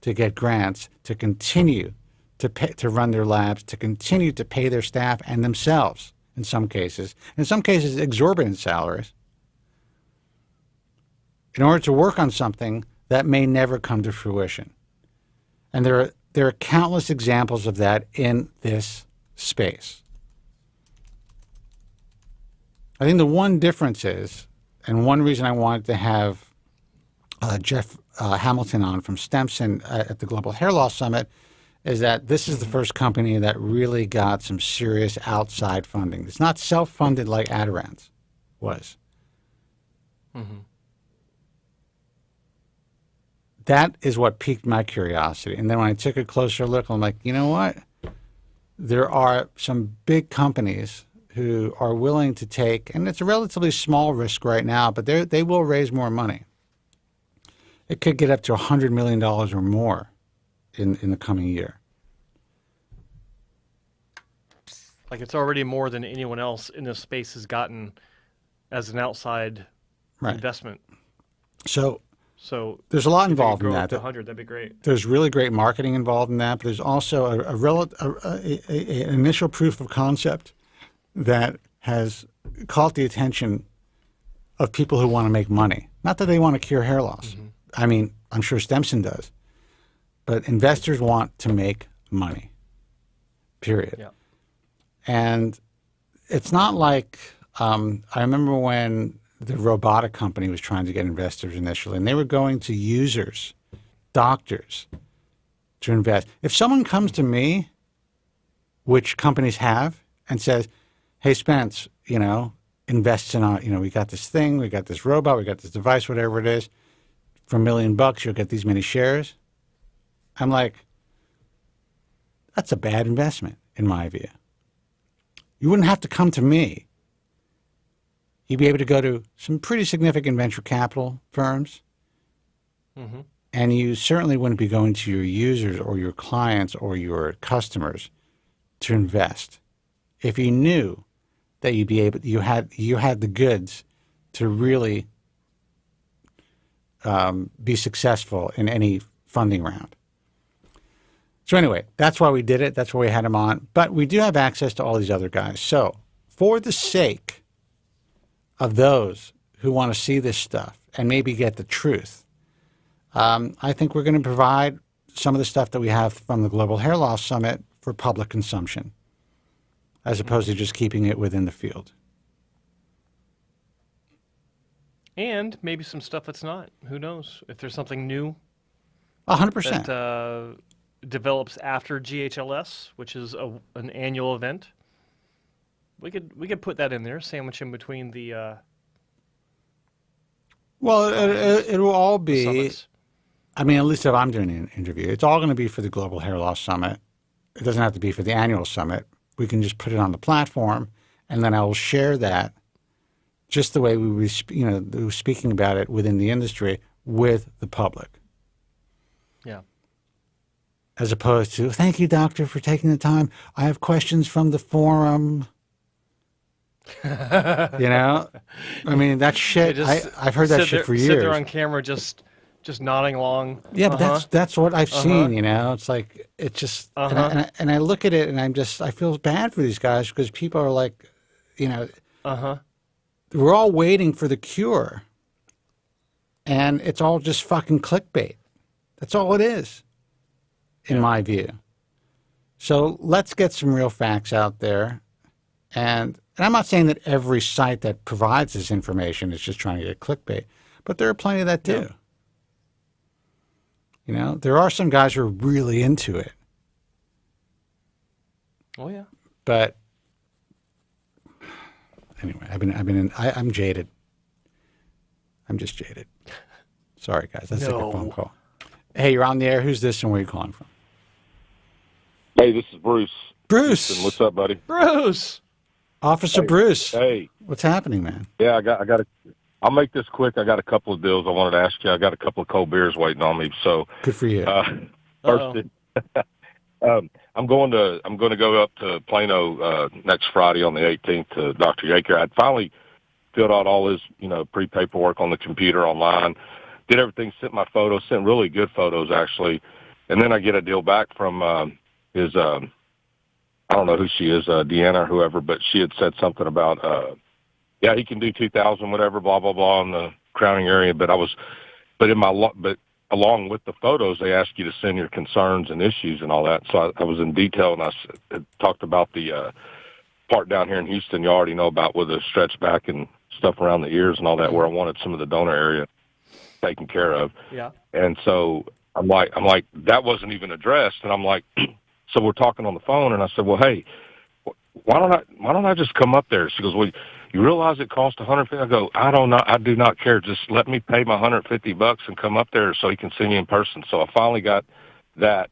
S10: to get grants, to continue to run their labs, to continue to pay their staff and themselves in some cases exorbitant salaries, in order to work on something that may never come to fruition. And there are countless examples of that in this space. I think the one difference is, and one reason I wanted to have Jeff Hamilton on from Stemson at the Global Hair Loss Summit, is that this is the first company that really got some serious outside funding. It's not self-funded like Adirond's was. That is what piqued my curiosity. And then when I took a closer look, I'm like, you know what? There are some big companies who are willing to take, and it's a relatively small risk right now, but they will raise more money. It could get up to $100 million or more in the coming year.
S11: Like, it's already more than anyone else in this space has gotten as an outside investment. So there's a lot involved in that. 100, that'd be great.
S10: There's really great marketing involved in that, but there's also an initial proof of concept that has caught the attention of people who want to make money. Not that they want to cure hair loss. I mean, I'm sure Stemson does. But investors want to make money, period. Yeah. And it's not like, I remember when the robotic company was trying to get investors initially, and they were going to users, doctors, to invest. If someone comes to me, which companies have, and says, hey, Spence, invests in our, we got this thing, we got this robot, we got this device, whatever it is, for $1 million, you'll get these many shares. I'm like, that's a bad investment, in my view. You wouldn't have to come to me. You'd be able to go to some pretty significant venture capital firms, and you certainly wouldn't be going to your users or your clients or your customers to invest if you knew that you had the goods to really be successful in any funding round. So anyway, that's why we did it. That's why we had him on. But we do have access to all these other guys. So for the sake of those who want to see this stuff and maybe get the truth, I think we're going to provide some of the stuff that we have from the Global Hair Loss Summit for public consumption, as opposed to just keeping it within the field.
S11: And maybe some stuff that's not. Who knows? If there's something new
S10: 100%.
S11: that develops after GHLS, which is an annual event, we could put that in there, sandwich in between the.
S10: Well, it will all be.
S11: Summits.
S10: I mean, at least if I'm doing an interview, it's all going to be for the Global Hair Loss Summit. It doesn't have to be for the annual summit. We can just put it on the platform, and then I will share that just the way we were speaking about it within the industry with the public.
S11: Yeah.
S10: As opposed to, thank you, doctor, for taking the time. I have questions from the forum. I mean, that shit, I've heard that shit for years.
S11: Sit there on camera just nodding along.
S10: Yeah, but that's what I've seen, It's like, it's just, and I look at it and I feel bad for these guys because people are like, we're all waiting for the cure. And it's all just fucking clickbait. That's all it is, in my view. So let's get some real facts out there. And I'm not saying that every site that provides this information is just trying to get clickbait, but there are plenty of that too. There are some guys who are really into it.
S11: Oh yeah.
S10: But anyway, I'm jaded. I'm just jaded. Sorry, guys. Let's take a phone call. Hey, you're on the air. Who's this and where are you calling from?
S14: Hey, this is Bruce.
S10: Bruce.
S14: Houston. What's up, buddy?
S11: Bruce.
S10: Officer Bruce.
S14: Hey.
S10: What's happening, man?
S14: Yeah, I'll make this quick. I got a couple of deals I wanted to ask you. I got a couple of cold beers waiting on me. So
S10: good for you.
S14: First, I'm going to go up to Plano next Friday on the 18th to Dr. Yaker. I'd finally filled out all his pre-paperwork on the computer online. Did everything, sent my photos, sent really good photos actually, and then I get a deal back from his I don't know who she is, Deanna or whoever, but she had said something about he can do 2,000 whatever, blah blah blah in the crowning area. But along with the photos, they ask you to send your concerns and issues and all that. So I was in detail and I talked about the part down here in Houston you already know about with the stretch back and stuff around the ears and all that, where I wanted some of the donor area taken care of.
S11: Yeah.
S14: And so I'm like, that wasn't even addressed. And I'm like, so we're talking on the phone and I said, well, hey, why don't I just come up there? She goes, well, you realize it costs $150? I go, I don't know. I do not care. Just let me pay my $150 and come up there so he can see me in person. So I finally got that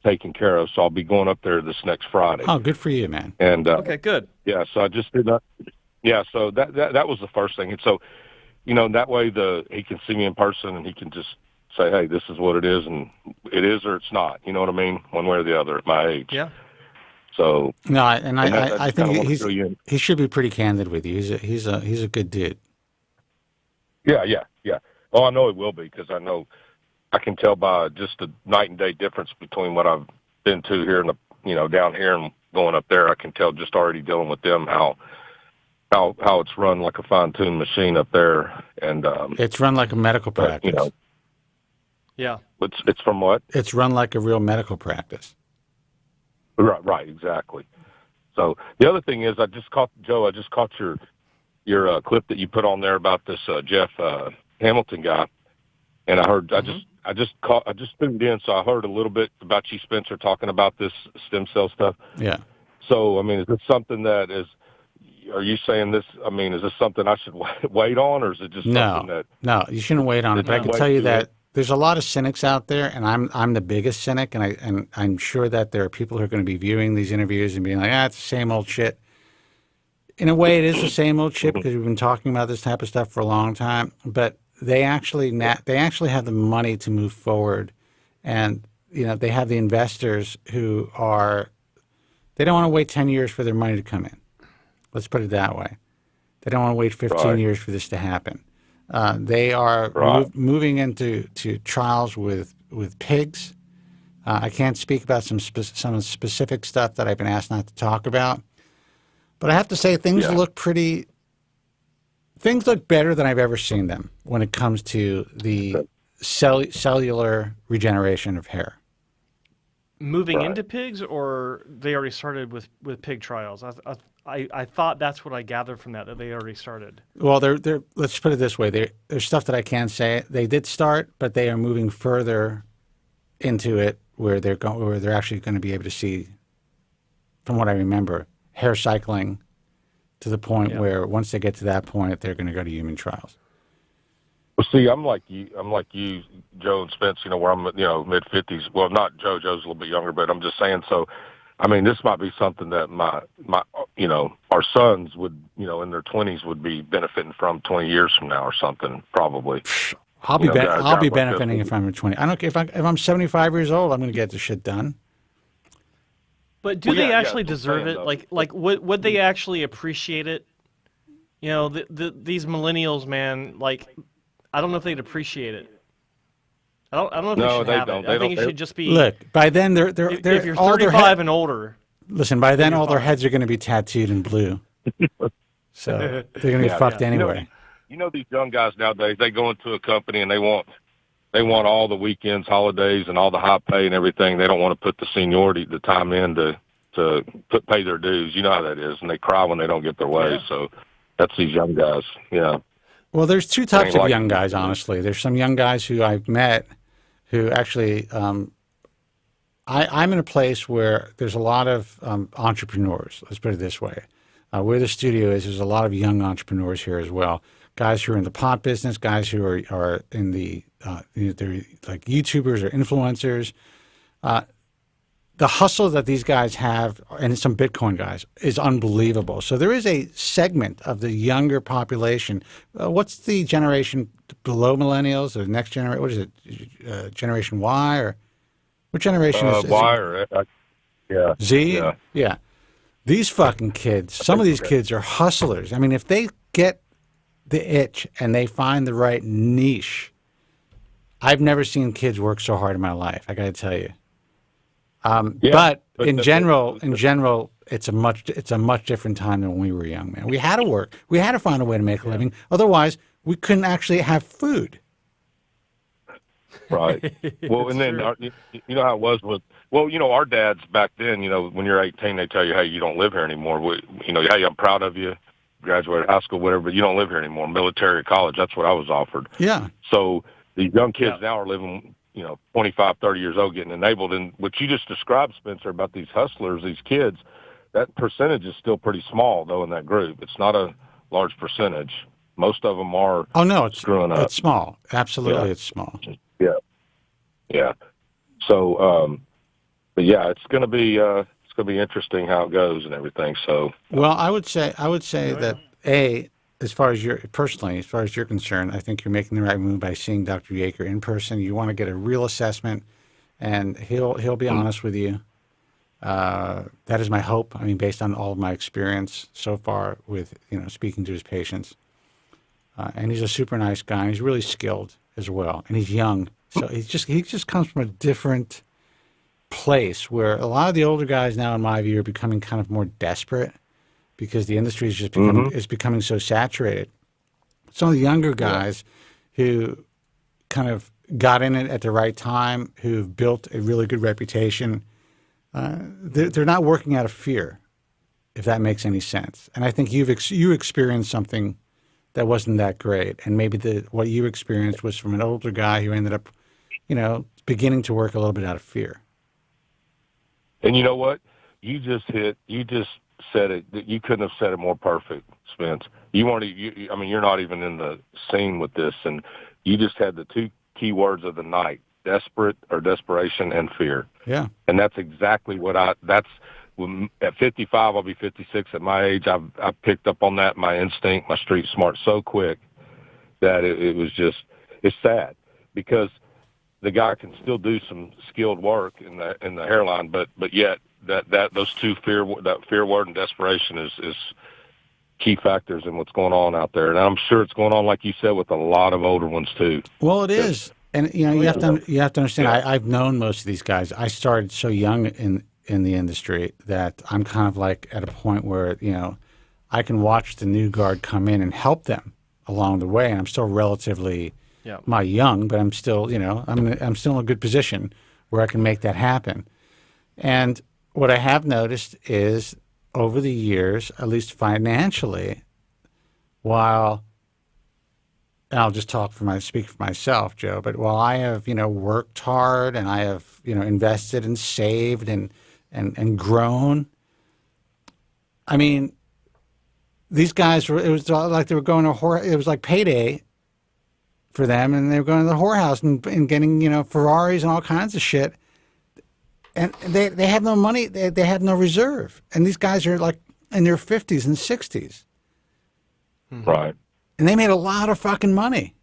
S14: taken care of. So I'll be going up there this next Friday.
S10: Oh, good for you, man.
S14: And
S11: okay, good.
S14: Yeah. So I just did that. Yeah. So that was the first thing. And so, that way he can see me in person and he can just say, hey, this is what it is, and it is or it's not. You know what I mean? One way or the other at my age.
S11: Yeah.
S14: So
S10: I think he should be pretty candid with you. He's a good dude.
S14: Yeah. Oh, I know he will be because I can tell by just the night and day difference between what I've been to here and down here and going up there. I can tell just already dealing with them how it's run like a fine-tuned machine up there, and
S10: it's run like a medical practice.
S11: Yeah.
S14: It's from what?
S10: It's run like a real medical practice.
S14: Right, exactly. So the other thing is, I just caught your your clip that you put on there about this Jeff Hamilton guy, and I heard I just tuned in, so I heard a little bit about you, Spencer, talking about this stem cell stuff.
S10: Yeah.
S14: So, I mean, is this something that is? Are you saying this? I mean, is this something I should wait on, or is it just something that?
S10: No, you shouldn't wait on it. But I can tell you that there's a lot of cynics out there, and I'm the biggest cynic, and I'm sure that there are people who are going to be viewing these interviews and being like, it's the same old shit. In a way, it is the same old shit because we've been talking about this type of stuff for a long time. But they actually have the money to move forward, and they have the investors who are. They don't want to wait 10 years for their money to come in. Let's put it that way. They don't want to wait 15 years for this to happen. They are moving into trials with pigs. I can't speak about some specific stuff that I've been asked not to talk about. But I have to say things look better than I've ever seen them when it comes to the cellular regeneration of hair.
S11: Moving into pigs, or they already started with pig trials? I thought that's what I gathered from that they already started.
S10: Well, they're let's put it this way. There's stuff that I can't say. They did start, but they are moving further into it where they're actually going to be able to see, from what I remember, hair cycling to the point where once they get to that point, they're going to go to human trials.
S14: Well, see, I'm like you, Joe and Spence. Where I'm, mid-50s. Well, not Joe. Joe's a little bit younger, but I'm just saying. So, I mean, this might be something that my our sons would, in their 20s would be benefiting from 20 years from now or something, probably.
S10: I'll be benefiting if I'm 20. I don't care if I'm 75 years old. I'm going to get the shit done.
S11: But do they actually deserve it? Like, would they actually appreciate it? These millennials, man. Like, I don't know if they'd appreciate it. I don't know if they should have it. I think it should just be.
S10: Look, by then they're
S11: if you're 35 and older.
S10: Listen, by then all their heads are going to be tattooed in blue. So they're going to be fucked anyway.
S14: These young guys nowadays, they go into a company and they want all the weekends, holidays, and all the high pay and everything. They don't want to put the seniority, the time in to pay their dues. You know how that is, and they cry when they don't get their way. Yeah. So that's these young guys. Yeah.
S10: Well, there's two types of young guys, honestly. There's some young guys who I've met who actually, I'm in a place where there's a lot of entrepreneurs. Let's put it this way. Where the studio is, there's a lot of young entrepreneurs here as well. Guys who are in the pot business, guys who are in the, they're like YouTubers or influencers. The hustle that these guys have, and some Bitcoin guys, is unbelievable. So there is a segment of the younger population. What's the generation below millennials, or next generation? What is it? Generation Y, or what generation is
S14: Y or yeah.
S10: Z? Yeah. These fucking kids, some of these kids are hustlers. I mean, if they get the itch and they find the right niche, I've never seen kids work so hard in my life. I got to tell you. But in general, it's a much different time than when we were young, man. We had to work. We had to find a way to make a living. Otherwise, we couldn't actually have food.
S14: Right. Well, and then you know how it was with. Well, our dads back then. When you're 18, they tell you, "Hey, you don't live here anymore." Hey, I'm proud of you. Graduated high school, whatever. But you don't live here anymore. Military, college. That's what I was offered.
S10: Yeah.
S14: So these young kids now are living. 25, 30 years old, getting enabled. And what you just described, Spencer, about these hustlers, these kids, that percentage is still pretty small, though, in that group. It's not a large percentage. Most of them are screwing up.
S10: It's small. Absolutely, it's small.
S14: Yeah. Yeah. So, but yeah, it's going to be interesting how it goes and everything. So,
S10: well, I would say that, as far as you're concerned, I think you're making the right move by seeing Dr. Yaker in person. You want to get a real assessment, and he'll be honest with you. That is my hope. I mean, based on all of my experience so far with speaking to his patients, and he's a super nice guy. And he's really skilled as well, and he's young, so he just comes from a different place where a lot of the older guys now, in my view, are becoming kind of more desperate. Because the industry is just becoming so saturated. Some of the younger guys who kind of got in it at the right time, who've built a really good reputation, they're not working out of fear. if that makes any sense. And I think you experienced something that wasn't that great, and maybe what you experienced was from an older guy who ended up, beginning to work a little bit out of fear.
S14: And you know what? You just said it. You couldn't have said it more perfect, Spence. You weren't. You're not even in the scene with this, and you just had the two key words of the night: desperation and fear.
S10: Yeah.
S14: And that's exactly what at 55, I'll be 56 at my age. I picked up on that, my instinct, my street smart so quick that it was just, it's sad because the guy can still do some skilled work in the hairline, but yet those two fear word and desperation is key factors in what's going on out there. And I'm sure it's going on, like you said, with a lot of older ones too.
S10: Well, it is. And you have to understand. Yeah. I've known most of these guys. I started so young in the industry that I'm kind of like at a point where I can watch the new guard come in and help them along the way, and I'm still relatively not young, but I'm still I'm still in a good position where I can make that happen. And what I have noticed is over the years, at least financially, while and I'll just speak for myself, Joe, but while I have, worked hard and I have, invested and saved and grown, I mean, these guys it was like they were going to it was like payday for them, and they were going to the whorehouse and getting, Ferraris and all kinds of shit. And they have no money, they have no reserve. And these guys are like in their 50s and 60s.
S14: Right.
S10: And they made a lot of fucking money.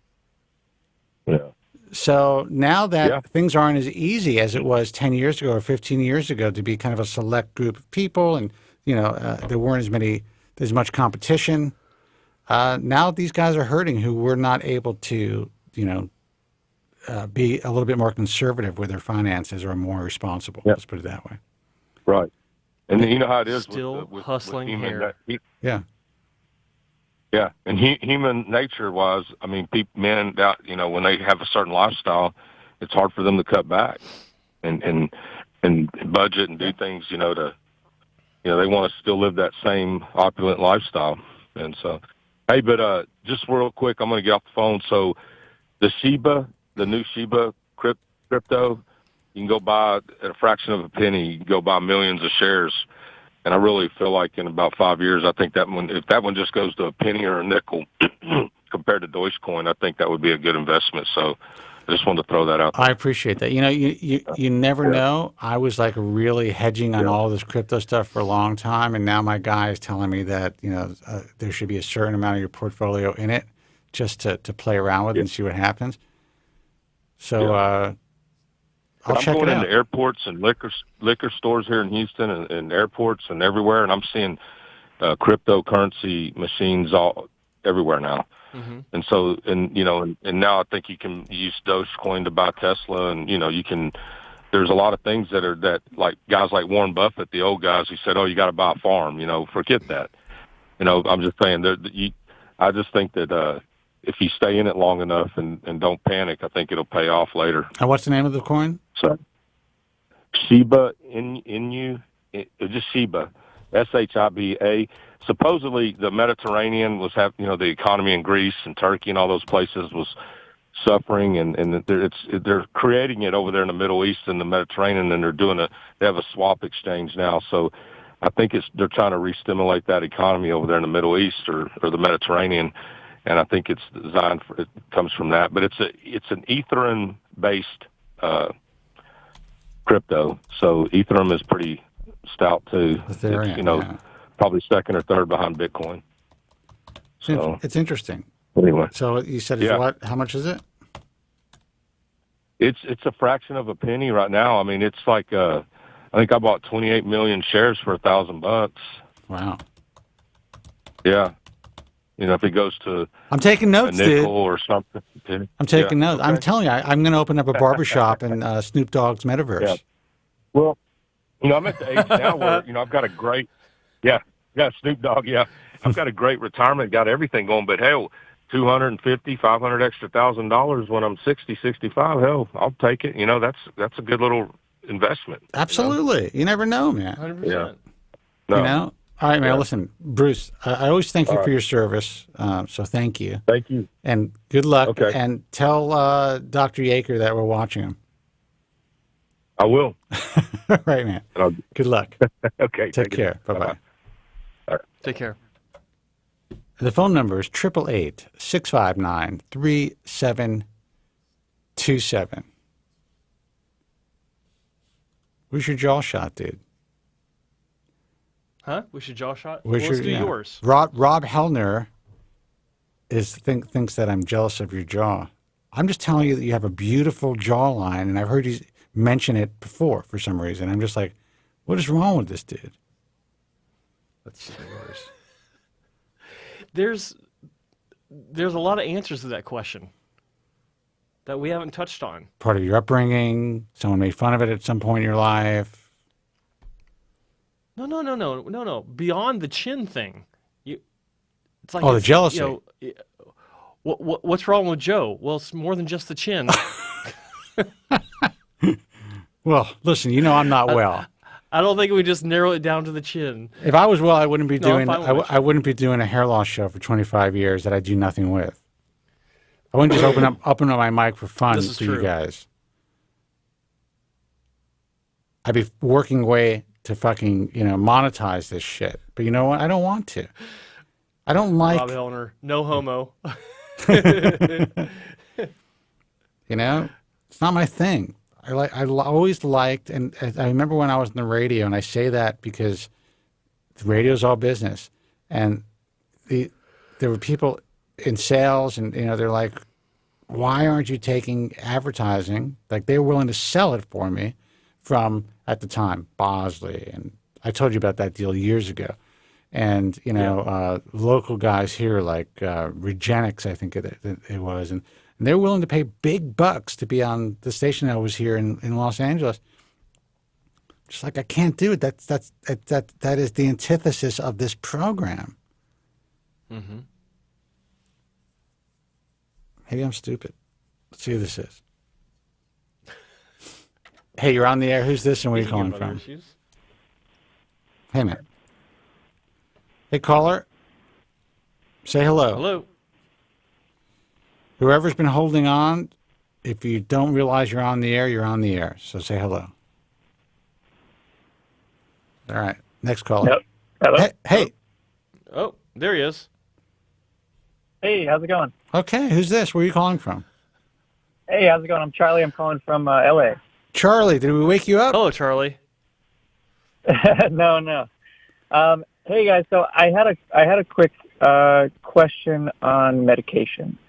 S14: Yeah.
S10: So now that things aren't as easy as it was 10 years ago or 15 years ago to be kind of a select group of people, and there weren't as much competition. Now these guys are hurting who were not able to be a little bit more conservative with their finances or more responsible. Let's put it that way.
S14: Right. And you know how it is
S11: still
S14: with
S11: hustling
S14: human,
S11: here.
S14: Yeah, and human nature-wise, I mean, men, when they have a certain lifestyle, it's hard for them to cut back and budget and do things, they want to still live that same opulent lifestyle. And so, hey, but just real quick, I'm going to get off the phone. So the new Shiba crypto, you can go buy at a fraction of a penny. You can go buy millions of shares. And I really feel like in about 5 years, I think if that one just goes to a penny or a nickel compared to Dogecoin, I think that would be a good investment. So I just wanted to throw that out there.
S10: I appreciate that. You never know. I was like really hedging on all this crypto stuff for a long time, and now my guy is telling me that there should be a certain amount of your portfolio in it just to play around with and see what happens. So I'll check it out.
S14: I'm going into airports and liquor stores here in Houston and airports and everywhere, and I'm seeing cryptocurrency machines all everywhere now. Mm-hmm. And so, and now I think you can use Dogecoin to buy Tesla, and you can. There's a lot of things that like guys like Warren Buffett, the old guys, who said, "Oh, you got to buy a farm." Forget that. I'm just saying I just think that if you stay in it long enough and don't panic, I think it'll pay off later.
S10: And what's the name of the coin?
S14: So, Shiba Inu, just Shiba, SHIBA. Supposedly, the Mediterranean was the economy in Greece and Turkey and all those places was suffering, and they're creating it over there in the Middle East and the Mediterranean, and they have a swap exchange now. So, I think they're trying to re-stimulate that economy over there in the Middle East or the Mediterranean. And I think it's designed it comes from that, but it's an Ethereum based crypto. So Ethereum is pretty stout too.
S10: Ethereum,
S14: probably second or third behind Bitcoin.
S10: So it's interesting.
S14: Anyway,
S10: so you said it's what? How much is it?
S14: It's a fraction of a penny right now. I mean, it's like I think I bought 28 million shares for $1,000.
S10: Wow.
S14: Yeah. If it goes to
S10: I'm taking notes,
S14: a nickel
S10: dude.
S14: or something.
S10: I'm taking notes. Okay. I'm telling you, I'm going to open up a barbershop in Snoop Dogg's metaverse.
S14: Yeah. Well, I'm at the age now where, I've got a great, Snoop Dogg, I've got a great retirement, got everything going, but hell, $250,000, $500 extra $1,000 when I'm 60, 65, hell, I'll take it. That's a good little investment.
S10: Absolutely. You never know, man.
S11: 100%.
S14: Yeah. No.
S10: All right, man.
S14: Yeah.
S10: Listen, Bruce, I always thank you
S14: All
S10: for
S14: right.
S10: your service. So thank you.
S14: Thank you.
S10: And good luck.
S14: Okay.
S10: And tell Dr. Yeager that we're watching him.
S14: I will.
S10: All right, man. Good luck.
S14: Okay.
S10: Take care. Bye-bye.
S11: Take care.
S10: The phone number is 888-659-3727. Where's your jaw shot, dude?
S11: Huh? We should jaw shot?
S10: Where's
S11: Well, let's do
S10: yeah.
S11: yours.
S10: Rob Hellner thinks that I'm jealous of your jaw. I'm just telling you that you have a beautiful jawline, and I've heard you mention it before for some reason. I'm just like, what is wrong with this dude? Let's see yours.
S11: There's a lot of answers to that question that we haven't touched on.
S10: Part of your upbringing, someone made fun of it at some point in your life.
S11: No. Beyond the chin thing, it's like
S10: the jealousy.
S11: What's wrong with Joe? Well, it's more than just the chin.
S10: Well, listen, I'm not well.
S11: I don't think we just narrow it down to the chin.
S10: If I was well, I wouldn't be doing.
S11: I
S10: wouldn't be doing a hair loss show for 25 years that I do nothing with. I wouldn't just open up my mic for fun to you guys. I'd be working away to fucking monetize this shit. But you know what? I don't want to. I don't like
S11: Rob Hellner, no homo.
S10: It's not my thing. I always liked, and I remember when I was in the radio, and I say that because the radio's all business, and there were people in sales, and they're like, why aren't you taking advertising? Like, they were willing to sell it for me from, at the time, Bosley, and I told you about that deal years ago. And, local guys here like Regeneration, I think it was, and they're willing to pay big bucks to be on the station that was here in Los Angeles. Just like, I can't do it. That is the antithesis of this program.
S11: Mm-hmm.
S10: Maybe I'm stupid. Let's see who this is. Hey, you're on the air. Who's this and where are you calling from? Hey, man. Hey, caller. Say hello.
S11: Hello.
S10: Whoever's been holding on, if you don't realize you're on the air, you're on the air. So say hello. All right. Next caller.
S15: Yep. Hello.
S10: Hey.
S11: Oh, there he is.
S15: Hey, how's it going?
S10: Okay. Who's this? Where are you calling from?
S15: Hey, how's it going? I'm Charlie. I'm calling from L.A.
S10: Charlie, did we wake you up?
S11: Hello, Charlie.
S15: No. Hey, guys. So I had a quick question on medication.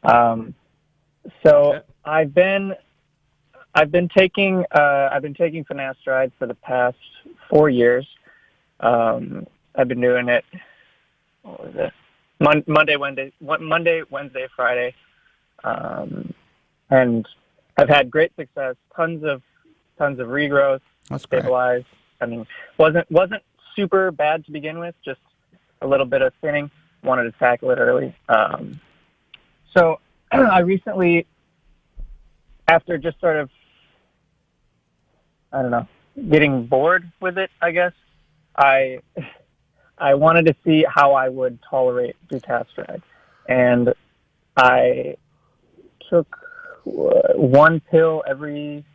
S11: Okay.
S15: I've been taking Finasteride for the past 4 years. I've been doing it. What was it? Monday, Wednesday, Friday, and I've had great success. Tons of regrowth.
S10: That's great.
S15: Stabilized. I mean, wasn't super bad to begin with. Just a little bit of thinning. Wanted to tackle it early. So I recently, after just sort of, getting bored with it, I guess, I wanted to see how I would tolerate dutasteride. And I took one pill every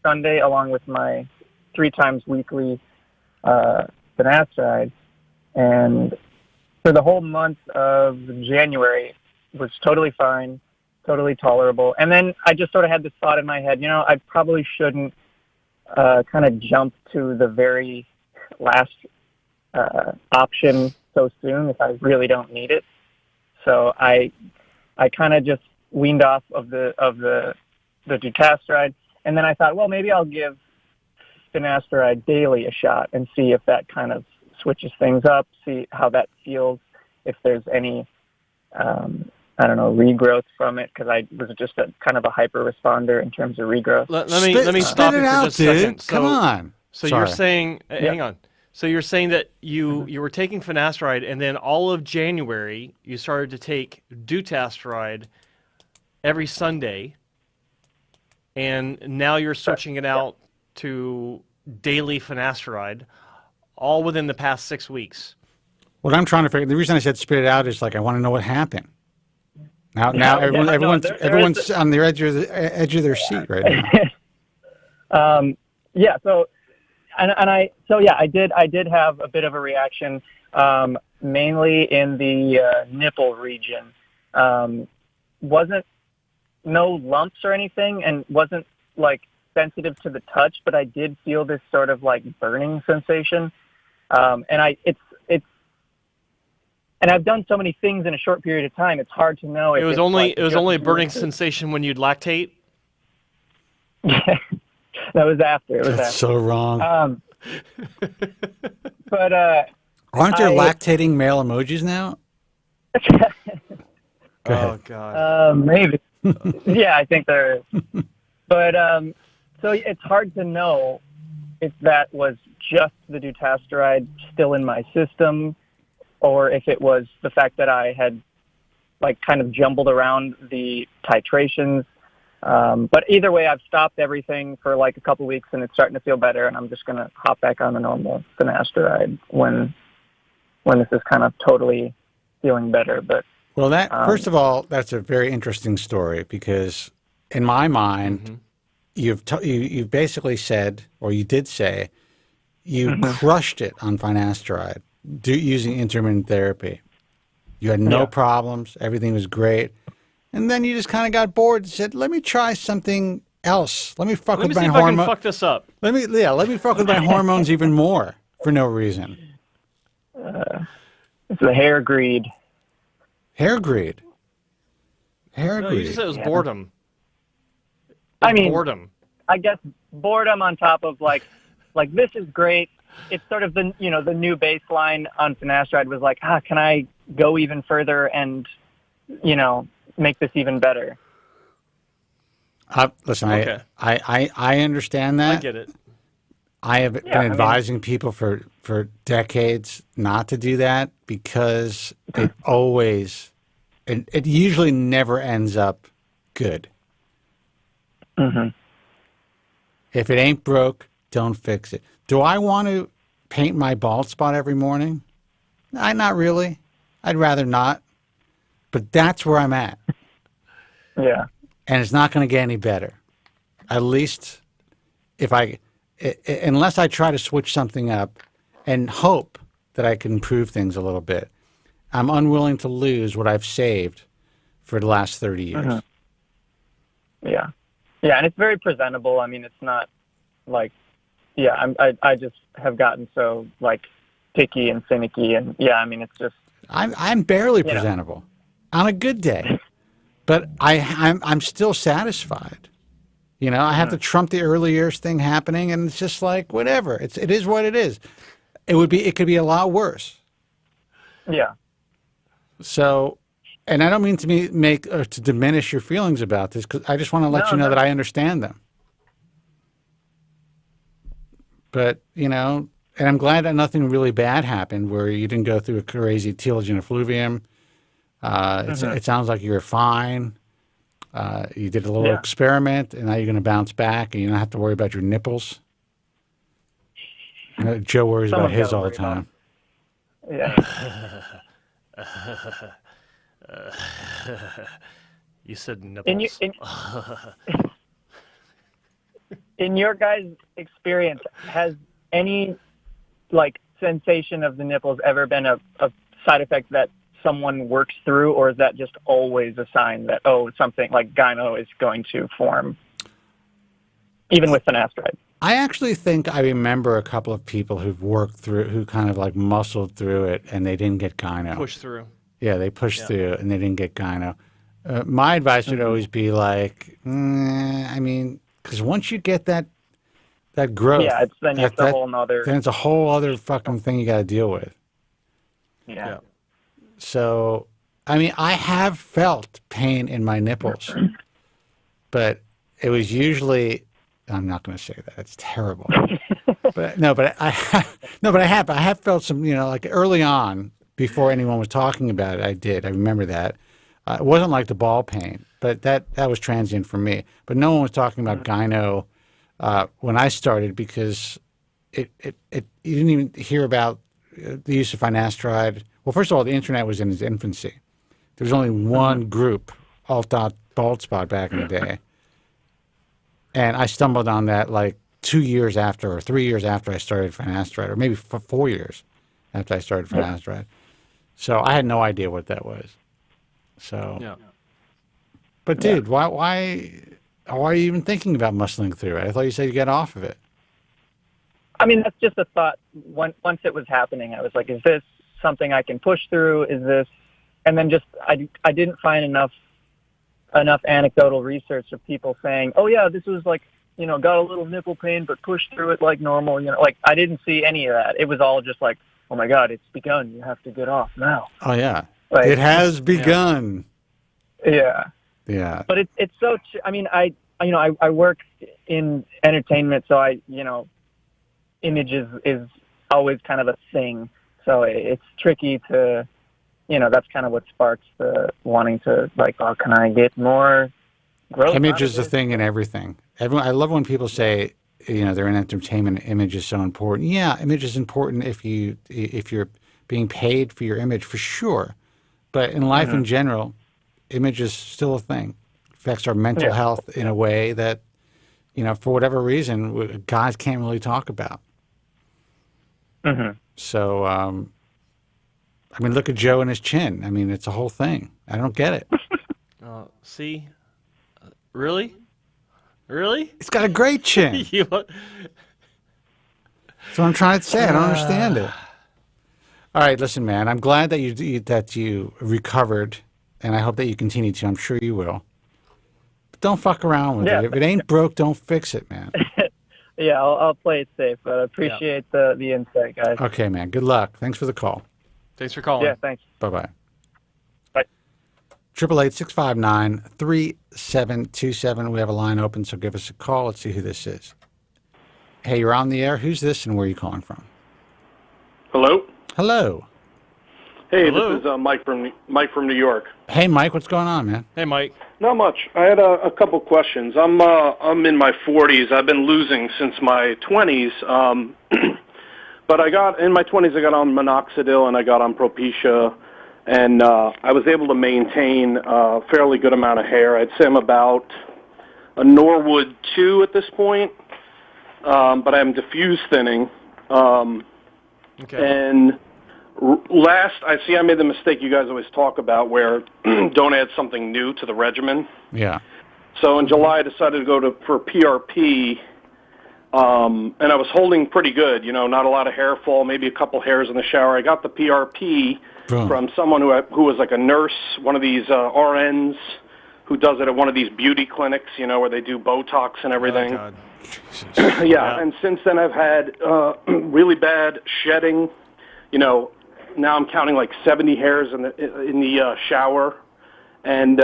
S15: Sunday along with my 3 times weekly Finasteride. And for the whole month of January, was totally fine, totally tolerable. And then I just sort of had this thought in my head, I probably shouldn't kind of jump to the very last option so soon if I really don't need it. So I kind of just weaned off of the dutasteride, and then I thought, well, maybe I'll give Finasteride daily a shot and see if that kind of switches things up, see how that feels, if there's any regrowth from it, because I was just a kind of a hyper responder in terms of regrowth.
S11: Let me stop you for just a second.
S10: So, come on.
S11: So you're saying, hang on. So you're saying that you were taking Finasteride, and then all of January you started to take dutasteride every Sunday, and now you're switching it out to daily Finasteride. all within the past 6 weeks.
S10: What I'm trying to figure, the reason I said spit it out is like I want to know what happened. Now everyone's on the edge of their seat right
S15: now. Yeah. So, I did have a bit of a reaction, mainly in the nipple region. Wasn't no lumps or anything, and wasn't like sensitive to the touch, but I did feel this sort of like burning sensation. And I've done so many things in a short period of time. It's hard to know.
S11: It was only a burning sensation when you'd lactate.
S15: That was after.
S10: That's so wrong.
S15: But
S10: aren't there lactating male emojis now?
S11: Oh God.
S15: Maybe. Yeah, I think there is. But so it's hard to know if that was just the dutasteride still in my system, or if it was the fact that I had like kind of jumbled around the titrations. But either way, I've stopped everything for like a couple weeks, and it's starting to feel better. And I'm just going to hop back on the normal finasteride when this is kind of totally feeling better. But
S10: well, first of all, that's a very interesting story, because in my mind, you've basically said, or you did say, you crushed it on finasteride using intermittent therapy. You had no problems. Everything was great. And then you just kind of got bored and said, let me try something else. Let me fuck with my hormones.
S11: Let me see if I can fuck this up.
S10: Let me fuck with my hormones even more for no reason.
S15: It's the hair greed.
S10: Hair greed?
S11: No, you just said it was boredom.
S15: I mean,
S11: boredom.
S15: I guess boredom on top of like this is great. It's sort of the new baseline on finasteride was like, can I go even further and, make this even better?
S10: Listen, okay. I understand that.
S11: I get it.
S10: I have been advising people for decades not to do that, because it usually never ends up good.
S15: Mm-hmm.
S10: If it ain't broke, don't fix it. Do I want to paint my bald spot every morning? Not really. I'd rather not. But that's where I'm at.
S15: Yeah.
S10: And it's not going to get any better. At least unless I try to switch something up and hope that I can improve things a little bit, I'm unwilling to lose what I've saved for the last 30 years.
S15: Mm-hmm. Yeah. Yeah, and it's very presentable. I mean, it's not like, I just have gotten so like picky and finicky, and it's just.
S10: I'm barely presentable on a good day, but I'm still satisfied. I have to trump the early years thing happening, and it's just like whatever. It is what it is. It could be a lot worse.
S15: Yeah.
S10: So, and I don't mean to to diminish your feelings about this, because I just want to let you know that I understand them. But, and I'm glad that nothing really bad happened where you didn't go through a crazy telogen effluvium. It sounds like you're fine. You did a little experiment, and now you're going to bounce back, and you don't have to worry about your nipples. Joe worries about his all the time.
S15: Yeah.
S11: You said nipples.
S15: In your guys' experience, has any sensation of the nipples ever been a side effect that someone works through, or is that just always a sign that something like gyno is going to form, even with finasteride?
S10: I actually think I remember a couple of people who kind of muscled through it, and they didn't get gyno.
S11: Push through.
S10: Yeah, they pushed through and they didn't get gyno. My advice would always be because once you get that growth,
S15: then it's a whole nother.
S10: Then it's a whole other fucking thing you got to deal with.
S15: Yeah.
S10: So, I have felt pain in my nipples, but it was usually. I'm not going to say that. It's terrible. but I have felt some. Early on, before anyone was talking about it, I did. I remember that. It wasn't like the ball pain, but that was transient for me. But no one was talking about gyno when I started, because you didn't even hear about the use of finasteride. Well, first of all, the internet was in its infancy. There was only one group, Alt Bald Spot, back in the day. And I stumbled on that like 2 years after or 3 years after I started finasteride, or maybe 4 years after I started finasteride. So I had no idea what that was. So,
S11: yeah.
S10: But dude, why are you even thinking about muscling through it? I thought you said you got off of it.
S15: I mean, that's just a thought. Once it was happening, I was like, is this something I can push through? Is this, and then just, I didn't find enough anecdotal research of people saying, oh yeah, this was like, you know, got a little nipple pain, but pushed through it like normal. You know, like I didn't see any of that. It was all just like, oh my God, it's begun. You have to get off now.
S10: Oh yeah.
S15: Like,
S10: it has begun.
S15: Yeah.
S10: Yeah.
S15: But it's so, I mean, I work in entertainment, so image is always kind of a thing. So it's tricky to, that's kind of what sparks the wanting to, like, oh, can I get more growth?
S10: Image is a thing in everything. I love when people say, they're in entertainment, image is so important. Yeah, image is important if you're being paid for your image, for sure. But in life in general, image is still a thing. It affects our mental health in a way that, for whatever reason, guys can't really talk about. So, I mean, look at Joe and his chin. I mean, it's a whole thing. I don't get it.
S11: See? Really? Really?
S10: He's got a great chin. That's what I'm trying to say. I don't understand it. All right, listen, man. I'm glad that you recovered, and I hope that you continue to. I'm sure you will. But don't fuck around with it. If it ain't broke, don't fix it, man.
S15: Yeah, I'll play it safe, but I appreciate the insight, guys.
S10: Okay, man. Good luck. Thanks for the call.
S11: Thanks for calling.
S15: Yeah, thanks.
S10: Bye-bye.
S15: Bye.
S10: 888-659-3727. We have a line open, so give us a call. Let's see who this is. Hey, you're on the air. Who's this, and where are you calling from?
S16: Hello?
S10: Hello.
S16: Hey,
S11: Hello.
S16: this is Mike from New York.
S10: Hey, Mike. What's going on, man?
S11: Hey, Mike.
S16: Not much. I had a couple questions. I'm in my 40s. I've been losing since my 20s. But in my 20s, I got on minoxidil and I got on Propecia, and I was able to maintain a fairly good amount of hair. I'd say I'm about a Norwood 2 at this point, but I'm diffuse thinning.
S11: Okay.
S16: And I made the mistake you guys always talk about where don't add something new to the regimen.
S10: Yeah.
S16: So in July, I decided to go for PRP, and I was holding pretty good, not a lot of hair fall, maybe a couple hairs in the shower. I got the PRP from someone who was like a nurse, one of these RNs who does it at one of these beauty clinics, where they do Botox and everything.
S11: Oh, God.
S16: Yeah, and since then I've had really bad shedding. Now I'm counting like 70 hairs in the shower, and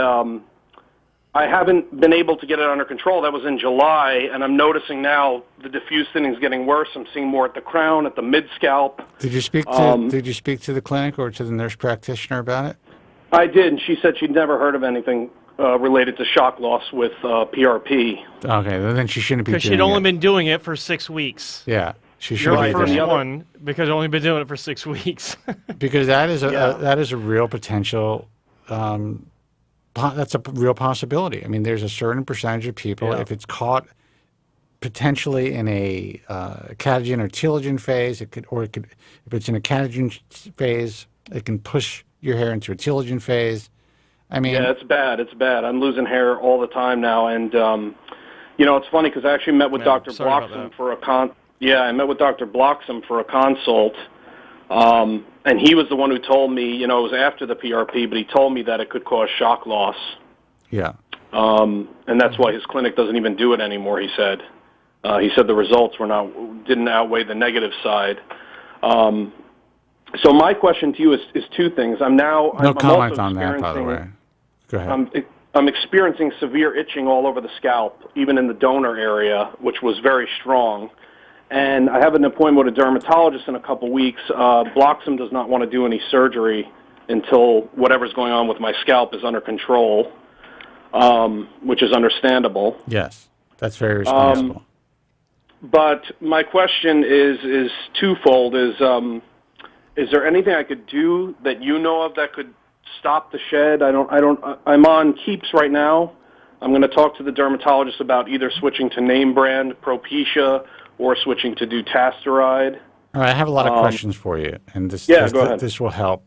S16: I haven't been able to get it under control. That was in July, and I'm noticing now the diffuse thinning is getting worse. I'm seeing more at the crown, at the mid scalp.
S10: Did you speak to the clinic or to the nurse practitioner about it?
S16: I did, and she said she'd never heard of anything related to shock loss with PRP.
S10: Okay, then she shouldn't be doing it.
S11: Because she'd only been doing it for 6 weeks.
S10: Yeah. She should
S11: You're
S10: be
S11: the first
S10: doing it.
S11: one because I've only been doing it for 6 weeks.
S10: Because that is a real potential. That's a real possibility. I mean, there's a certain percentage of people, if it's caught potentially in a catagen or telogen phase, if it's in a catagen phase, it can push your hair into a telogen phase. I mean,
S16: yeah, it's bad. It's bad. I'm losing hair all the time now, and it's funny because I actually met with Dr. Bloxam for a I met with Dr. Bloxam for a consult, and he was the one who told me, it was after the PRP, but he told me that it could cause shock loss.
S10: Yeah.
S16: And that's why his clinic doesn't even do it anymore, he said. He said the results didn't outweigh the negative side. So my question to you is two things.
S10: No comment on that, by the way. Go ahead.
S16: I'm experiencing severe itching all over the scalp, even in the donor area, which was very strong. And I have an appointment with a dermatologist in a couple weeks. Bloxam does not want to do any surgery until whatever's going on with my scalp is under control, which is understandable.
S10: Yes, that's very responsible.
S16: But my question is twofold. Is there anything I could do that you know of that could stop the shed? I'm on Keeps right now. I'm going to talk to the dermatologist about either switching to name brand Propecia or switching to Finasteride.
S10: All right, I have a lot of questions for you, and this will help,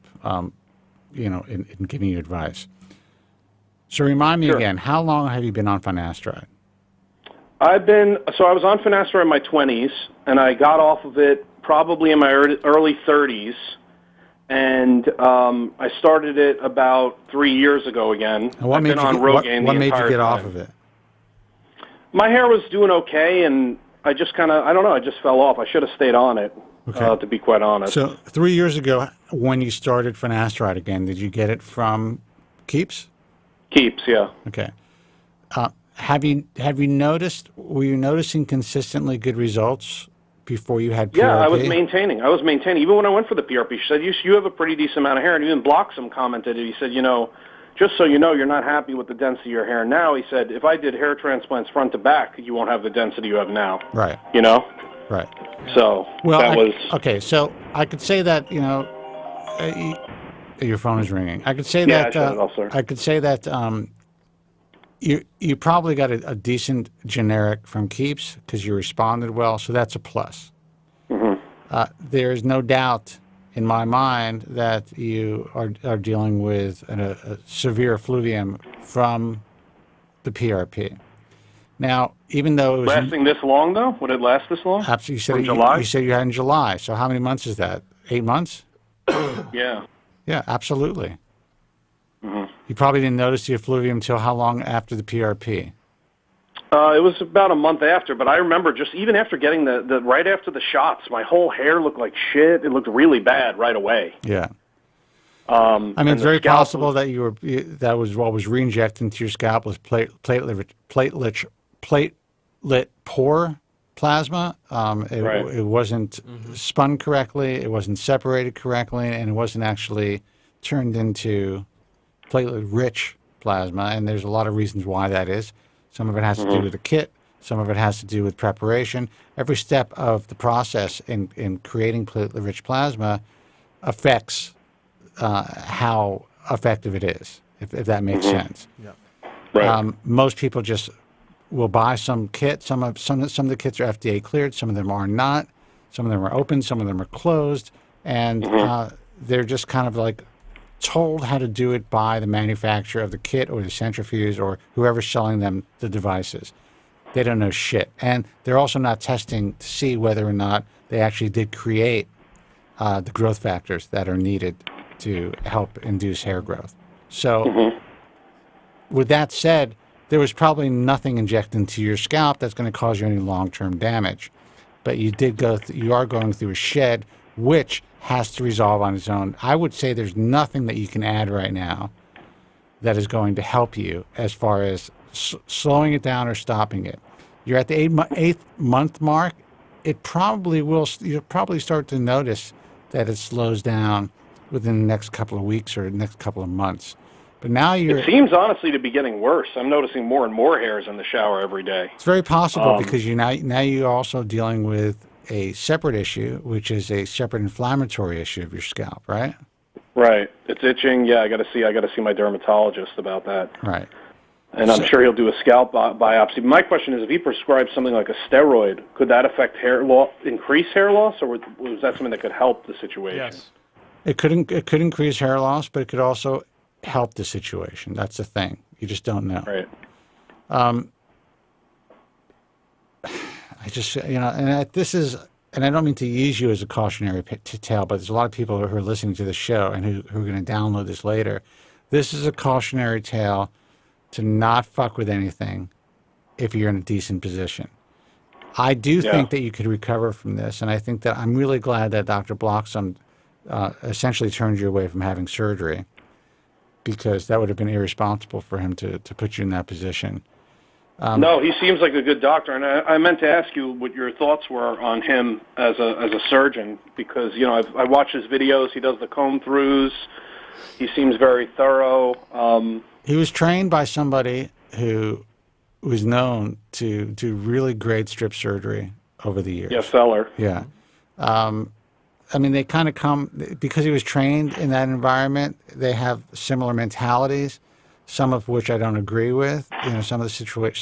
S10: in giving you advice. So remind me again, how long have you been on Finasteride?
S16: I was on Finasteride in my 20s, and I got off of it probably in my early 30s, and I started it about 3 years ago again.
S10: And what made you get off of it?
S16: My hair was doing okay, and I just I just fell off. I should have stayed on it, to be quite honest.
S10: So 3 years ago, when you started Finasteride again, did you get it from Keeps?
S16: Keeps, yeah.
S10: Okay. Have you noticed? Were you noticing consistently good results before you had PRP?
S16: Yeah, I was maintaining. Even when I went for the PRP, she said, you have a pretty decent amount of hair. And even Bloxham commented it. He said, just so you know, you're not happy with the density of your hair now. He said, if I did hair transplants front to back, you won't have the density you have now.
S10: Right. Right.
S16: So
S10: okay. So I could say that your phone is ringing. I could say that.
S16: I shut it off, sir.
S10: I could say that you probably got a decent generic from Keeps because you responded well. So that's a plus.
S16: Mm-hmm.
S10: There is no doubt in my mind that you are dealing with a severe effluvium from the PRP. Now, even though it was
S16: lasting this long, though, would it last this long?
S10: Absolutely.
S16: July?
S10: You said you had in July. So how many months is that? 8 months?
S16: Yeah.
S10: Yeah, absolutely.
S16: Mm-hmm.
S10: You probably didn't notice the effluvium until how long after the PRP?
S16: It was about a month after, but I remember just even after getting the right after the shots, my whole hair looked like shit. It looked really bad right away.
S10: Yeah. It's very possible that that was what was re-injected into your scalp was platelet poor plasma. It wasn't spun correctly, it wasn't separated correctly, and it wasn't actually turned into platelet-rich plasma. And there's a lot of reasons why that is. Some of it has to do with the kit. Some of it has to do with preparation. Every step of the process in creating platelet-rich plasma affects how effective it is, if that makes sense.
S16: Yeah. Right.
S10: Most people just will buy some kit. Some of the kits are FDA cleared. Some of them are not. Some of them are open. Some of them are closed. And they're just kind of like told how to do it by the manufacturer of the kit or the centrifuge or whoever's selling them the devices. They don't know shit. And they're also not testing to see whether or not they actually did create the growth factors that are needed to help induce hair growth. So with that said, there was probably nothing injected into your scalp that's going to cause you any long-term damage. But you are going through a shed, which has to resolve on its own. I would say there's nothing that you can add right now that is going to help you as far as slowing it down or stopping it. You're at the eighth month mark. You'll probably start to notice that it slows down within the next couple of weeks or the next couple of months. But now
S16: it seems honestly to be getting worse. I'm noticing more and more hairs in the shower every day.
S10: It's very possible because now you're also dealing with a separate issue, which is a separate inflammatory issue of your scalp, right?
S16: Right. It's itching. Yeah, I got to see my dermatologist about that.
S10: Right.
S16: And I'm sure he'll do a scalp biopsy. My question is, if he prescribes something like a steroid, could that affect hair loss, increase hair loss, or was that something that could help the situation?
S11: Yes.
S10: It could increase hair loss, but it could also help the situation. That's the thing. You just don't know.
S16: Right.
S10: I just, and I don't mean to use you as a cautionary tale, but there's a lot of people who are listening to the show and who are going to download this later. This is a cautionary tale to not fuck with anything if you're in a decent position. I do think that you could recover from this, and I think that I'm really glad that Dr. Bloxham essentially turned you away from having surgery, because that would have been irresponsible for him to put you in that position.
S16: No, he seems like a good doctor, and I meant to ask you what your thoughts were on him as a surgeon, because I watch his videos. He does the comb throughs. He seems very thorough.
S10: He was trained by somebody who was known to do really great strip surgery over the years.
S16: Yeah, Feller.
S10: Yeah. I mean, they kind of come, because he was trained in that environment, they have similar mentalities, some of which I don't agree with. You know, some of the situations,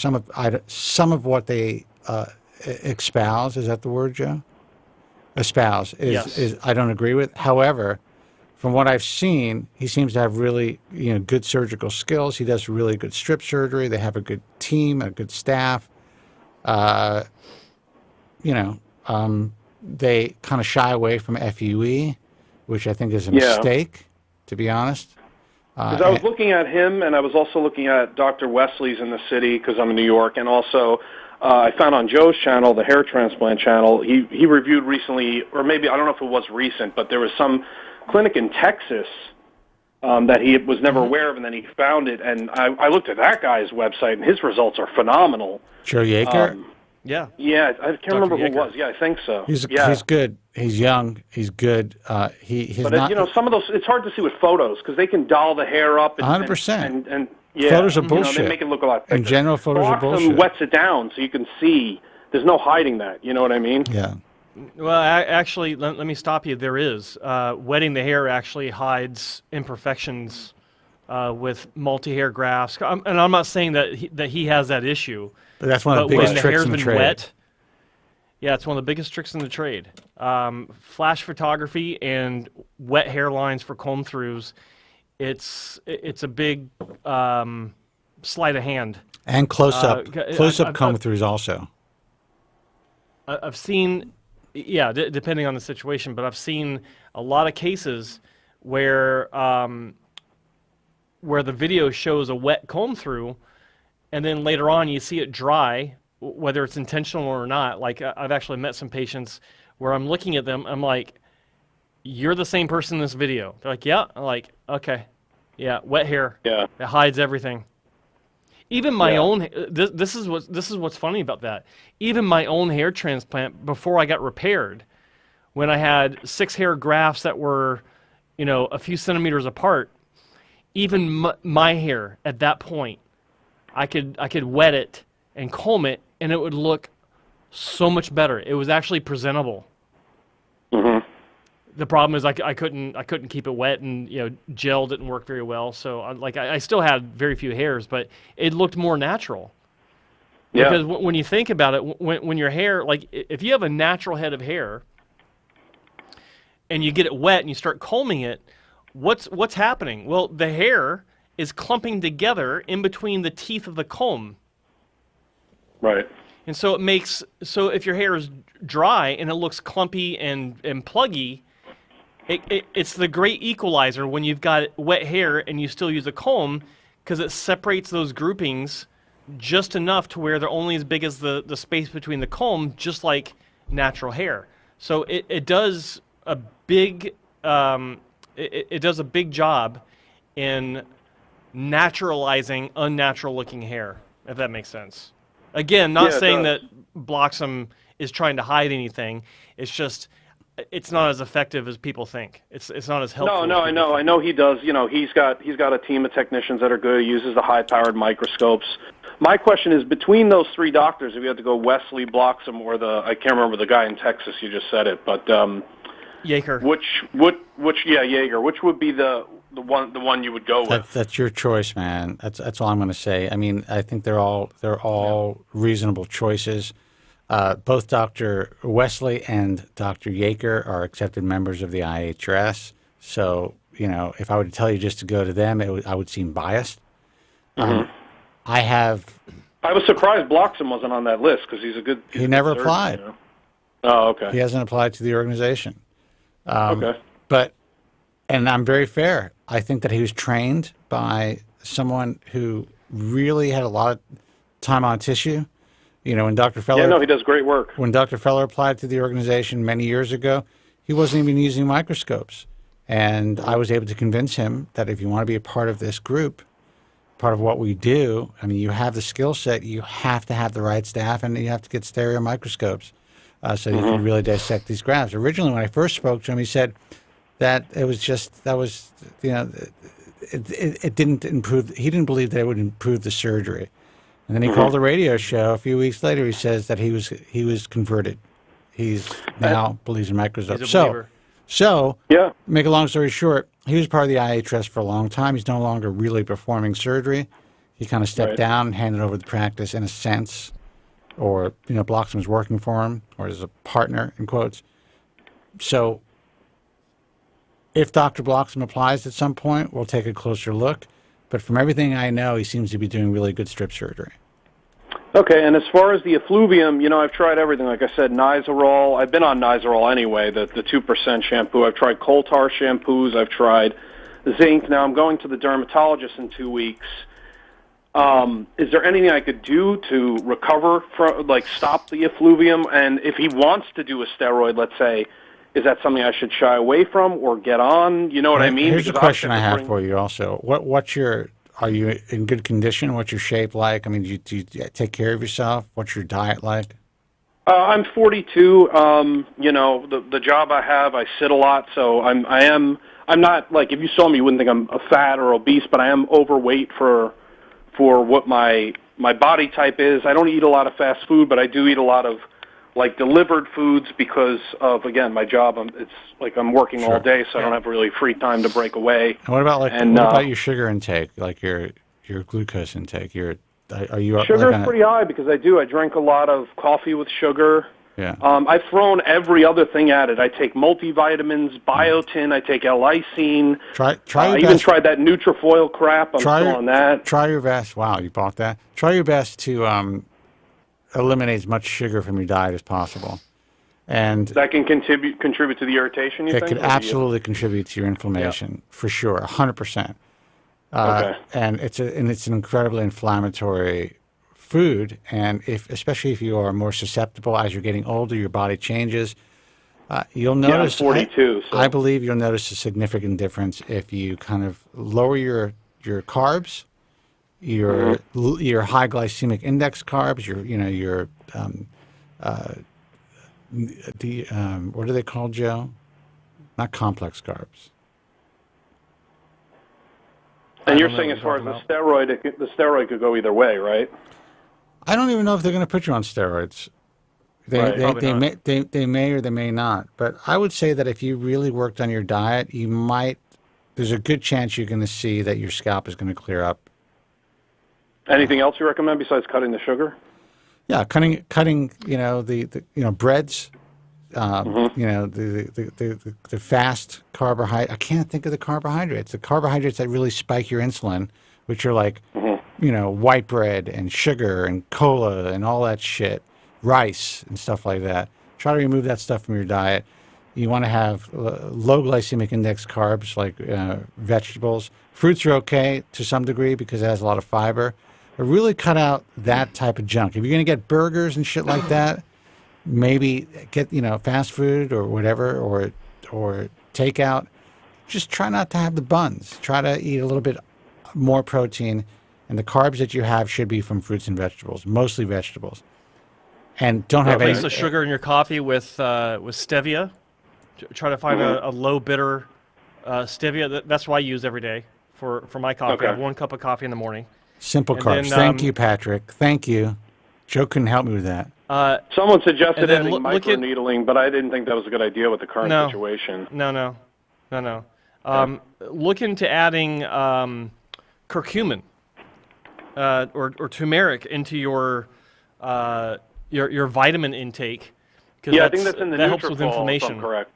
S10: some of what they espouse, is that the word, Joe? Espouse, is I don't agree with. However, from what I've seen, he seems to have really, good surgical skills. He does really good strip surgery. They have a good team, a good staff. They kind of shy away from FUE, which I think is a mistake, to be honest.
S16: Because I was looking at him, and I was also looking at Dr. Wesley's in the city, because I'm in New York, and also I found on Joe's channel, the hair transplant channel, he reviewed recently, or maybe, I don't know if it was recent, but there was some clinic in Texas that he was never aware of, and then he found it, and I looked at that guy's website, and his results are phenomenal.
S10: Joe Yaker?
S16: Yeah, I can't remember who it was. Yeah, I think so.
S10: He's good. He's young. He's good. But
S16: some of those, it's hard to see with photos because they can doll the hair up.
S10: 100%.
S16: And
S10: photos are bullshit.
S16: They make it look a lot thicker.
S10: In general, photos are bullshit.
S16: Wets it down so you can see. There's no hiding that. You know what I mean?
S10: Yeah.
S11: Well, actually, let me stop you. There is. Wetting the hair actually hides imperfections with multi-hair grafts. And I'm not saying that he has that issue.
S10: But that's one of the biggest tricks in the trade.
S11: Wet, yeah, it's one of the biggest tricks in the trade. Flash photography and wet hairlines for comb throughs. It's a big sleight of hand.
S10: And close-up comb throughs also.
S11: I've seen, depending on the situation, but I've seen a lot of cases where the video shows a wet comb through, and then later on you see it dry, whether it's intentional or not. Like, I've actually met some patients where I'm looking at them, I'm like, you're the same person in this video. They're like, yeah. I'm like, okay. Yeah, wet hair.
S16: Yeah.
S11: It hides everything. Even my own, this is what's funny about that. Even my own hair transplant, before I got repaired, when I had 6 hair grafts that were, a few centimeters apart, even my hair at that point, I could wet it and comb it, and it would look so much better. It was actually presentable.
S16: Mm-hmm.
S11: The problem is I couldn't keep it wet, and gel didn't work very well. So I still had very few hairs, but it looked more natural. Yeah. Because when you think about it, when your hair, like if you have a natural head of hair, and you get it wet and you start combing it, what's happening? Well, the hair is clumping together in between the teeth of the comb.
S16: Right.
S11: And so if your hair is dry and it looks clumpy and pluggy, it's the great equalizer when you've got wet hair and you still use a comb, because it separates those groupings just enough to where they're only as big as the space between the comb, just like natural hair. So it does a big job in naturalizing unnatural looking hair, if that makes sense. Again, not saying that Bloxam is trying to hide anything. It's just it's not as effective as people think. It's not as helpful.
S16: No, I know he does. He's got a team of technicians that are good. He uses the high-powered microscopes. My question is, between those 3 doctors, if you had to go Wesley, Bloxam, or I can't remember the guy in Texas, you just said it, but
S11: Yaker.
S16: Yaker. Which would be the one you would go with?
S10: That's your choice, man. That's all I'm going to say. I mean, I think they're all reasonable choices. Both Dr. Wesley and Dr. Yaker are accepted members of the IHRS. So, if I were to tell you just to go to them, I would seem biased.
S16: Mm-hmm.
S10: I
S16: was surprised Bloxam wasn't on that list because he's a good.
S10: He never applied.
S16: Oh, okay.
S10: He hasn't applied to the organization.
S16: Okay.
S10: And I'm very fair. I think that he was trained by someone who really had a lot of time on tissue. When Dr. Feller...
S16: Yeah, no, he does great work.
S10: When Dr. Feller applied to the organization many years ago, he wasn't even using microscopes. And I was able to convince him that if you want to be a part of this group, part of what we do, I mean, you have the skill set, you have to have the right staff, and you have to get stereo microscopes so you can really dissect these grafts. Originally, when I first spoke to him, he said that it didn't improve. He didn't believe that it would improve the surgery. And then he called the radio show a few weeks later. He says that he was converted. He's now believes in microscopes.
S11: He's a believer.
S10: So,
S16: yeah.
S10: Make a long story short, he was part of the IHS for a long time. He's no longer really performing surgery. He kind of stepped down and handed over the practice in a sense, or Bloxham was working for him, or as a partner in quotes. So, if Dr. Bloxham applies at some point, we'll take a closer look. But from everything I know, he seems to be doing really good strip surgery.
S16: Okay, and as far as the effluvium, I've tried everything. Like I said, Nizoral. I've been on Nizoral anyway, the 2% shampoo. I've tried coal tar shampoos. I've tried zinc. Now I'm going to the dermatologist in 2 weeks. Is there anything I could do to recover from, stop the effluvium? And if he wants to do a steroid, let's say, is that something I should shy away from or get on? You know what I mean?
S10: Here's a question I have for you also. Are you in good condition? What's your shape like? I mean, do you take care of yourself? What's your diet like?
S16: I'm 42. The job I have, I sit a lot, so I'm not, if you saw me, you wouldn't think I'm fat or obese, but I am overweight for what my body type is. I don't eat a lot of fast food, but I do eat a lot of delivered foods because of, again, my job. I'm working all day, so I don't have really free time to break away.
S10: And what about your sugar intake, like your glucose intake? Are you
S16: sugar's pretty high because I drink a lot of coffee with sugar.
S10: Yeah.
S16: I've thrown every other thing at it. I take multivitamins, biotin, I take L-lysine. I even tried that Nutrifoil crap. I'm still on that.
S10: Try your best. Wow, you bought that? Try your best to eliminate as much sugar from your diet as possible. And
S16: that can contribute to the irritation, you think?
S10: It could absolutely contribute to your inflammation, for sure, 100%.
S16: Okay.
S10: And it's an incredibly inflammatory food, and especially if you are more susceptible as you're getting older, your body changes. You'll notice.
S16: Yeah, I'm 42.
S10: I believe you'll notice a significant difference if you kind of lower your carbs, your high glycemic index carbs, what are they called, Joe? Not complex carbs.
S16: And you're saying as far as the steroid could go either way, right?
S10: I don't even know if they're going to put you on steroids. They may or they may not. But I would say that if you really worked on your diet, there's a good chance you're going to see that your scalp is going to clear up.
S16: Anything else you recommend besides cutting the sugar?
S10: Yeah, cutting the breads, the fast carbohydrate. I can't think of the carbohydrates. The carbohydrates that really spike your insulin, which are white bread and sugar and cola and all that shit, rice and stuff like that. Try to remove that stuff from your diet. You want to have low glycemic index carbs like vegetables. Fruits are okay to some degree because it has a lot of fiber. But really cut out that type of junk. If you're going to get burgers and shit like that, maybe get fast food or whatever or takeout. Just try not to have the buns. Try to eat a little bit more protein, and the carbs that you have should be from fruits and vegetables, mostly vegetables. And don't have
S11: Replace the sugar in your coffee with stevia. Try to find a low bitter stevia. That's what I use every day for my coffee.
S16: Okay.
S11: I have 1 cup of coffee in the morning.
S10: Simple carbs. Thank you, Patrick. Thank you. Joe couldn't help me with that.
S16: Someone suggested adding microneedling, but I didn't think that was a good idea with the current situation.
S11: No. Look into adding curcumin or turmeric into your vitamin intake.
S16: Yeah, I think that's in the
S11: that helps with
S16: Nutrifoil,
S11: inflammation.
S16: if I'm correct.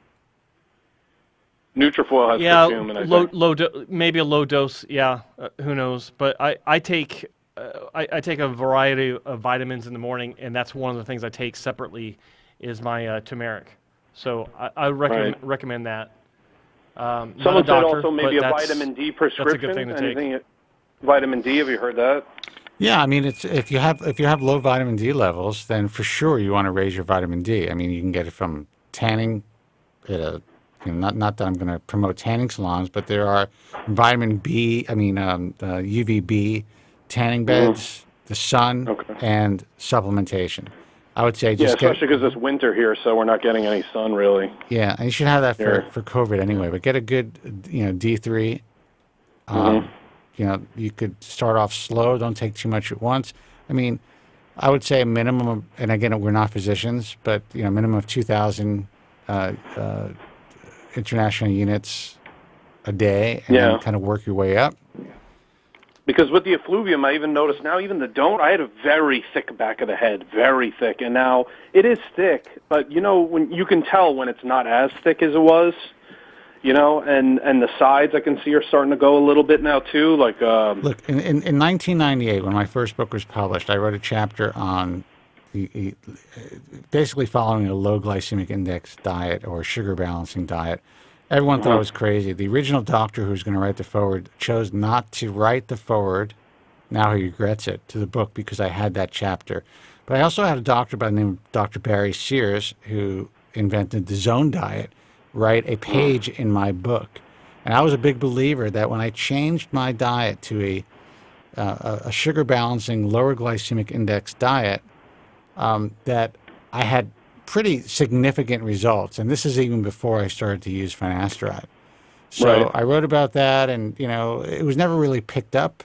S16: Nutrifoil has curcumin, I think.
S11: Maybe a low dose. Yeah, who knows? But I take a variety of vitamins in the morning, and that's one of the things I take separately is my turmeric. So I recommend that.
S16: Someone said also maybe a vitamin D prescription.
S11: That's a good thing to take.
S16: Vitamin D, have you heard that?
S10: Yeah, I mean, if you have low vitamin D levels, then for sure you want to raise your vitamin D. I mean, you can get it from tanning. Not that I'm going to promote tanning salons, but there are vitamin B. I mean, UVB tanning beds, the sun, and supplementation. I would say
S16: especially because it's winter here, so we're not getting any sun really.
S10: Yeah, and you should have that for COVID anyway. But get a good D3. You could start off slow. Don't take too much at once. I mean, I would say a minimum of, and again, we're not physicians, but minimum of 2,000 international units a day, and then kind of work your way up.
S16: Because with the effluvium, I even noticed now, even the don't, I had a very thick back of the head, very thick, and now it is thick, but when you can tell when it's not as thick as it was. And the sides I can see are starting to go a little bit now too. Like,
S10: look, in 1998, when my first book was published, I wrote a chapter on basically following a low glycemic index diet or sugar balancing diet. Everyone thought I was crazy. The original doctor who was going to write the foreword chose not to write the foreword. Now he regrets it, to the book because I had that chapter. But I also had a doctor by the name of Dr. Barry Sears, who invented the Zone diet, write a page in my book. And I was a big believer that when I changed my diet to a sugar balancing, lower glycemic index diet, that I had pretty significant results. And this is even before I started to use finasteride. So I wrote about that, and it was never really picked up.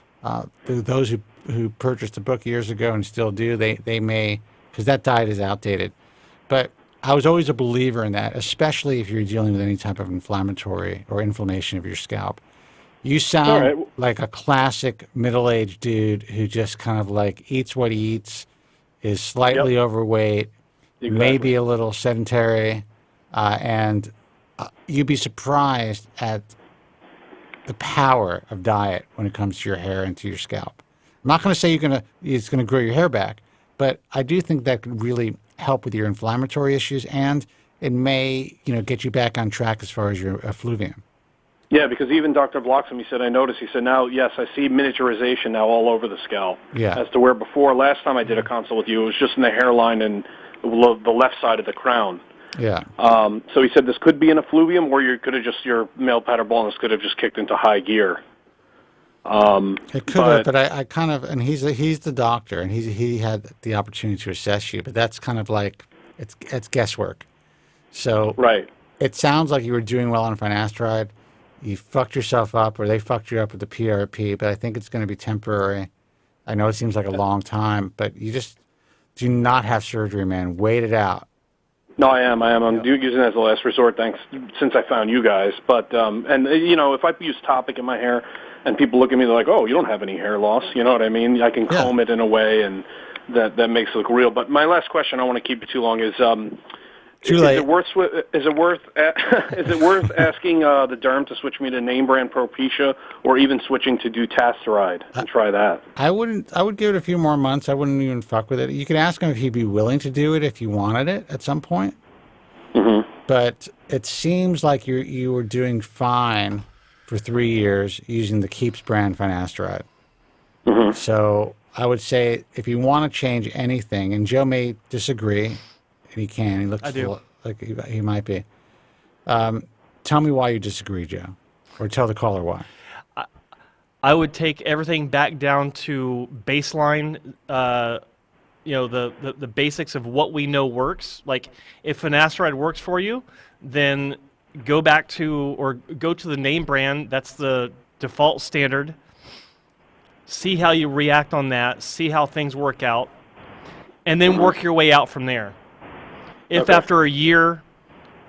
S10: Those who purchased the book years ago and still do, they may, because that diet is outdated. But I was always a believer in that, especially if you're dealing with any type of inflammatory or inflammation of your scalp. You sound like a classic middle-aged dude who just kind of like eats what he eats, is slightly overweight, maybe a little sedentary, and you'd be surprised at the power of diet when it comes to your hair and to your scalp. I'm not going to say it's going to grow your hair back, but I do think that could really help with your inflammatory issues, and it may, get you back on track as far as your effluvium.
S16: Yeah, because even Dr. Bloxham, he said, I noticed, he said, now, yes, I see miniaturization now all over the scalp.
S10: Yeah.
S16: As to where before, last time I did a consult with you, it was just in the hairline and the left side of the crown.
S10: Yeah.
S16: So he said this could be an effluvium, or your male pattern baldness could have just kicked into high gear.
S10: It could have, but I kind of, and he's the doctor, and he had the opportunity to assess you, but that's kind of like, it's guesswork. So it sounds like you were doing well on finasteride. You fucked yourself up, or they fucked you up with the PRP, but I think it's going to be temporary. I know it seems like a long time, but you just do not have surgery, man. Wait it out.
S16: No, I am. I'm using it as a last resort, since I found you guys. But, if I use Topic in my hair and people look at me, they're like, oh, you don't have any hair loss. You know what I mean? I can comb it in a way, and that makes it look real. But my last question, I don't want to keep it too long, is...
S10: Too late.
S16: Is it worth asking the derm to switch me to name brand Propecia, or even switching to Dutasteride and try that?
S10: I would give it a few more months. I wouldn't even fuck with it. You could ask him if he'd be willing to do it if you wanted it at some point.
S16: Mm-hmm.
S10: But it seems like you were doing fine for 3 years using the Keeps brand Finasteride.
S16: Mm-hmm.
S10: So I would say if you want to change anything, and Joe may disagree. He can. He looks like he might be. Tell me why you disagree, Joe, or tell the caller why.
S11: I would take everything back down to baseline. The basics of what we know works. Like if finasteride works for you, then go back to the name brand. That's the default standard. See how you react on that. See how things work out, and then work your way out from there. If after a year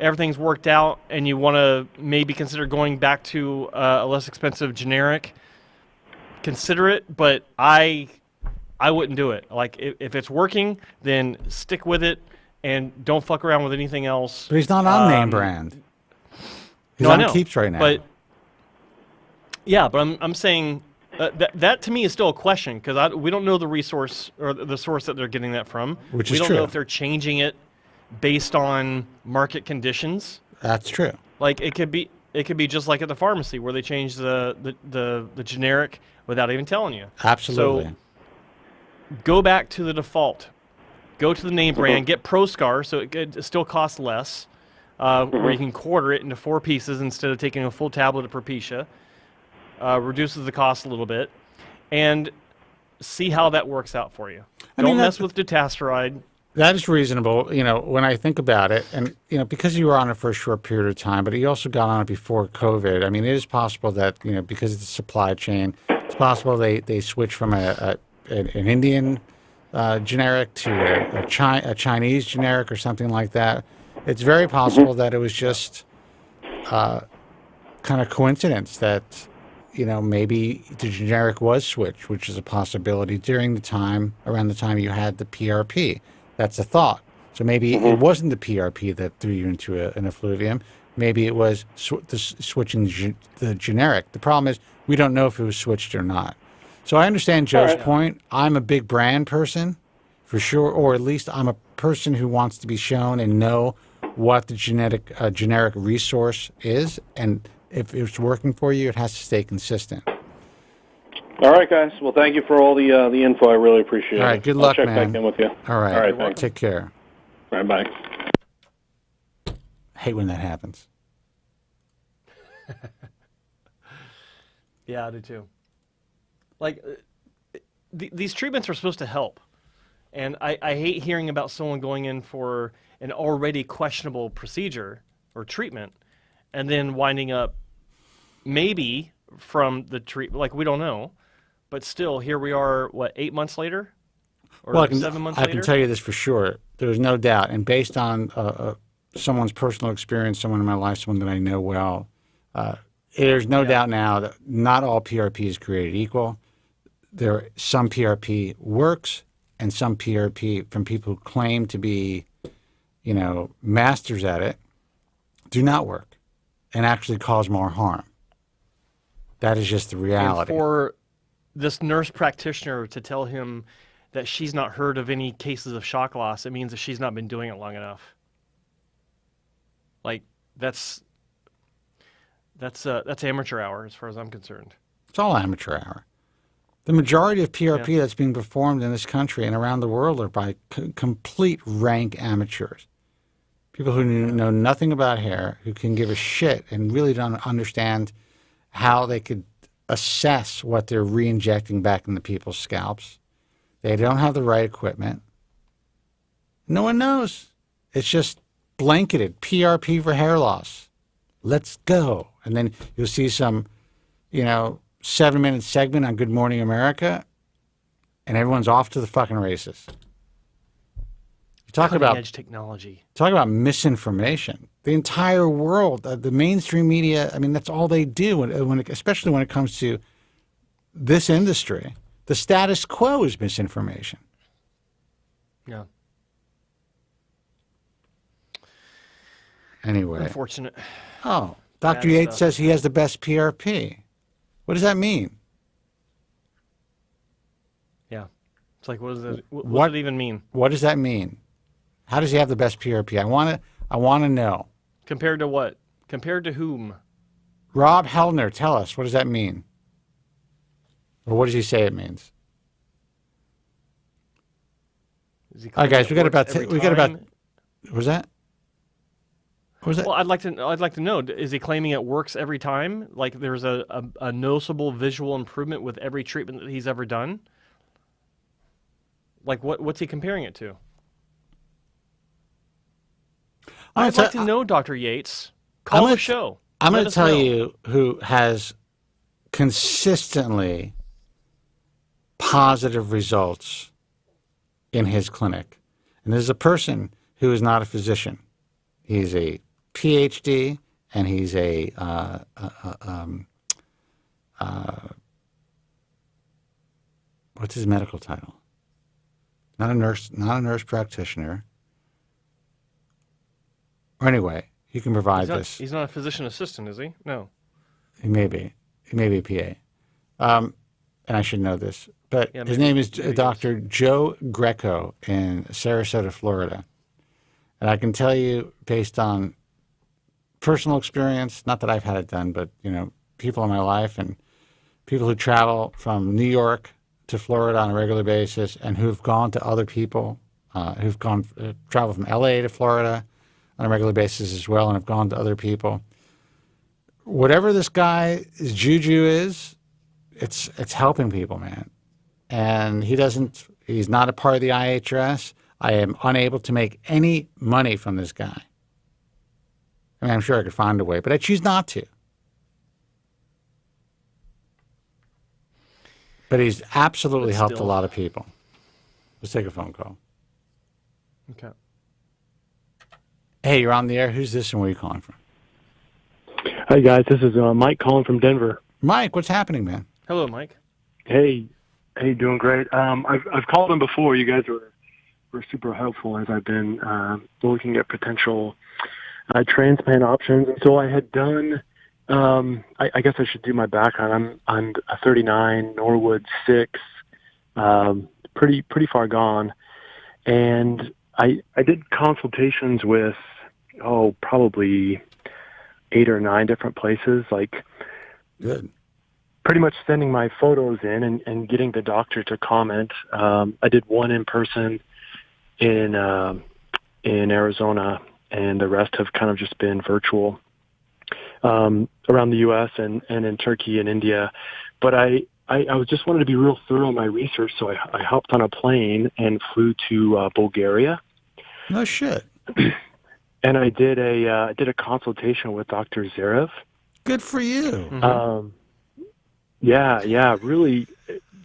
S11: everything's worked out and you want to maybe consider going back to a less expensive generic, consider it. But I wouldn't do it. Like if it's working, then stick with it and don't fuck around with anything else.
S10: But he's not on name brand. He's on Keeps right now.
S11: But yeah, but I'm saying that to me is still a question because we don't know the resource or the source that they're getting that from.
S10: Which
S11: we
S10: is
S11: don't
S10: true.
S11: know if they're changing it based on market conditions.
S10: That's true.
S11: Like it could be just like at the pharmacy where they change the generic without even telling you.
S10: Absolutely.
S11: So go back to the default. Go to the name brand. Get ProScar so it still costs less. Where you can quarter it into 4 pieces instead of taking a full tablet of Propecia. Reduces the cost a little bit, and see how that works out for you. Don't mess with Dutasteride.
S10: That is reasonable, when I think about it. And, because you were on it for a short period of time, but you also got on it before COVID. I mean, it is possible that, because of the supply chain, it's possible they switch from an Indian generic to a Chinese generic or something like that, it's very possible that it was just kind of coincidence that, maybe the generic was switched, which is a possibility around the time you had the PRP. That's a thought. So maybe it wasn't the PRP that threw you into an effluvium. Maybe it was switching the generic. The problem is we don't know if it was switched or not. So I understand Joe's point. I'm a big brand person, for sure, or at least I'm a person who wants to be shown and know what the generic resource is, and if it's working for you, it has to stay consistent.
S16: All right, guys. Well, thank you for all the info. I really appreciate it.
S10: All right, good luck,
S16: I'll check
S10: man.
S16: back in with you.
S10: All right,
S16: All right, thanks.
S10: Take care.
S16: All right, bye.
S10: I hate when that happens.
S11: Yeah, I do too. Like, these treatments are supposed to help. And I hate hearing about someone going in for an already questionable procedure or treatment and then winding up maybe from the treatment. Like, we don't know. But still, here we are, 8 months later? Or 7 months later?
S10: I can tell you this for sure. There's no doubt. And based on someone's personal experience, someone in my life, someone that I know well, there's no doubt now that not all PRP is created equal. Some PRP works, and some PRP from people who claim to be, masters at it, do not work and actually cause more harm. That is just the reality.
S11: And for this nurse practitioner to tell him that she's not heard of any cases of shock loss, it means that she's not been doing it long enough. Like, that's amateur hour as far as I'm concerned.
S10: It's all amateur hour. The majority of PRP that's being performed in this country and around the world are by complete rank amateurs. People who know nothing about hair, who can give a shit and really don't understand how they could assess what they're re-injecting back into people's scalps. They don't have the right equipment. No one knows. It's just blanketed PRP for hair loss. Let's go. And then you'll see some, 7-minute segment on Good Morning America, and everyone's off to the fucking races. Talk about
S11: edge technology.
S10: Talk about misinformation. The entire world, the mainstream media, I mean, that's all they do, especially when it comes to this industry. The status quo is misinformation.
S11: Yeah.
S10: Anyway.
S11: Unfortunate.
S10: Oh, Dr. Yates says he has the best PRP. What does that mean?
S11: Yeah. It's like, what does it even mean?
S10: What does that mean? How does he have the best PRP? I want to know.
S11: Compared to what? Compared to whom?
S10: Rob Hellner, tell us. What does that mean? Or what does he say it means? All right, guys, we got about. What was that? What was that?
S11: Well, I'd like to know. Is he claiming it works every time? Like there's a noticeable visual improvement with every treatment that he's ever done? Like what's he comparing it to? I'd like to know, Dr. Yates. Call the show.
S10: I'm going to tell you who has consistently positive results in his clinic. And this is a person who is not a physician. He's a PhD, and he's a what's his medical title? Not a nurse practitioner. Or anyway, he can provide this.
S11: He's not a physician assistant, is he? No.
S10: He may be. He may be a PA. And I should know this. But his name is Dr. Joe Greco in Sarasota, Florida. And I can tell you, based on personal experience, not that I've had it done, but, people in my life and people who travel from New York to Florida on a regular basis and who've gone to other people, who've traveled from LA to Florida on a regular basis as well and have gone to other people. Whatever this guy's juju is, it's helping people, man. And he's not a part of the IHRS. I am unable to make any money from this guy. I mean, I'm sure I could find a way, but I choose not to. But he's absolutely helped a lot of people. Let's take a phone call.
S11: Okay.
S10: Hey, you're on the air. Who's this and where are you calling from?
S17: Hi, guys. This is Mike calling from Denver.
S10: Mike, what's happening, man?
S11: Hello, Mike.
S17: Hey, doing great. I've called in before. You guys were super helpful as I've been looking at potential transplant options. And so I had done, I guess I should do my background. I'm a 39, Norwood 6, pretty far gone. And I did consultations with, probably 8 or 9 different places, like
S10: good.
S17: Pretty much sending my photos in and getting the doctor to comment. I did one in person in Arizona, and the rest have kind of just been virtual around the U.S. and in Turkey and India. But I was just wanted to be real thorough in my research, so I hopped on a plane and flew to Bulgaria.
S10: No shit.
S17: And I did a consultation with Dr. Zarev.
S10: Good for you.
S11: Mm-hmm.
S17: Yeah, really.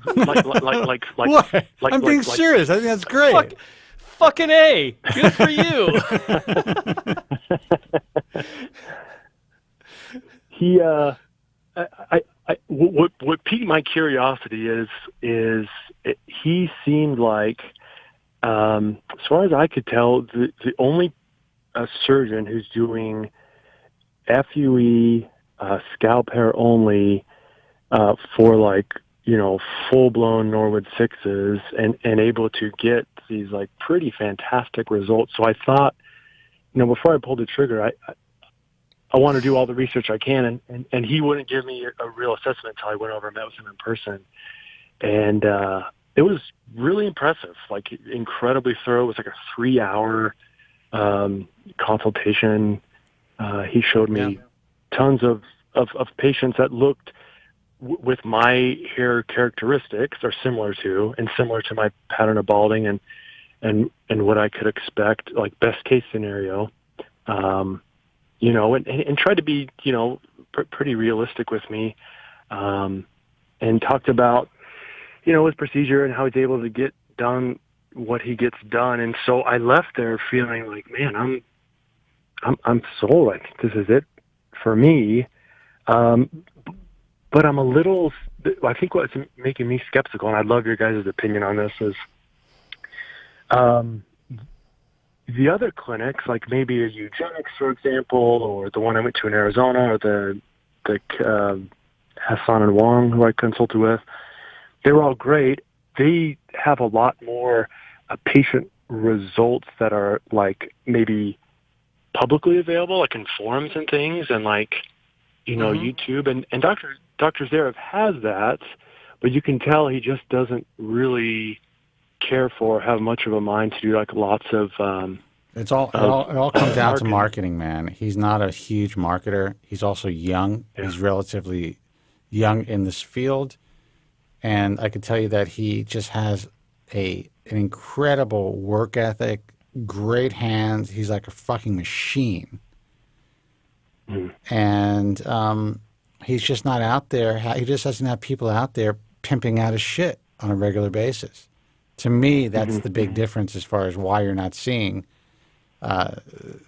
S17: Like,
S10: what? I'm being serious. I think that's great.
S11: Fucking A. Good for you.
S17: What piqued my curiosity is he seemed like, as far as I could tell, the only surgeon who's doing FUE, scalp hair only, for full-blown Norwood 6s and able to get these pretty fantastic results. So I thought, before I pulled the trigger, I want to do all the research I can, and he wouldn't give me a real assessment until I went over and met with him in person. And it was really impressive, incredibly thorough. It was a 3-hour consultation. He showed me tons of patients that looked with my hair characteristics are similar to my pattern of balding and what I could expect, best case scenario, and tried to be, pretty realistic with me, and talked about, his procedure and how he's able to get done what he gets done. And so I left there feeling like, man, I'm sold. I think this is it for me. But I'm a little, I think what's making me skeptical, and I'd love your guys' opinion on this, is the other clinics, like maybe a Eugenics, for example, or the one I went to in Arizona, or the Hassan and Wong, who I consulted with, they were all great. They have a lot more patient results that are maybe publicly available, like in forums and things, and YouTube. And Dr. Zarev has that, but you can tell he just doesn't really care for, have much of a mind to do lots of.
S10: It all comes down to marketing, man. He's not a huge marketer. He's also young. Yeah. He's relatively young in this field, and I can tell you that he just has an incredible work ethic, great hands. He's like a fucking machine. And he's just not out there. He just doesn't have people out there pimping out his shit on a regular basis. To me, that's the big difference as far as why you're not seeing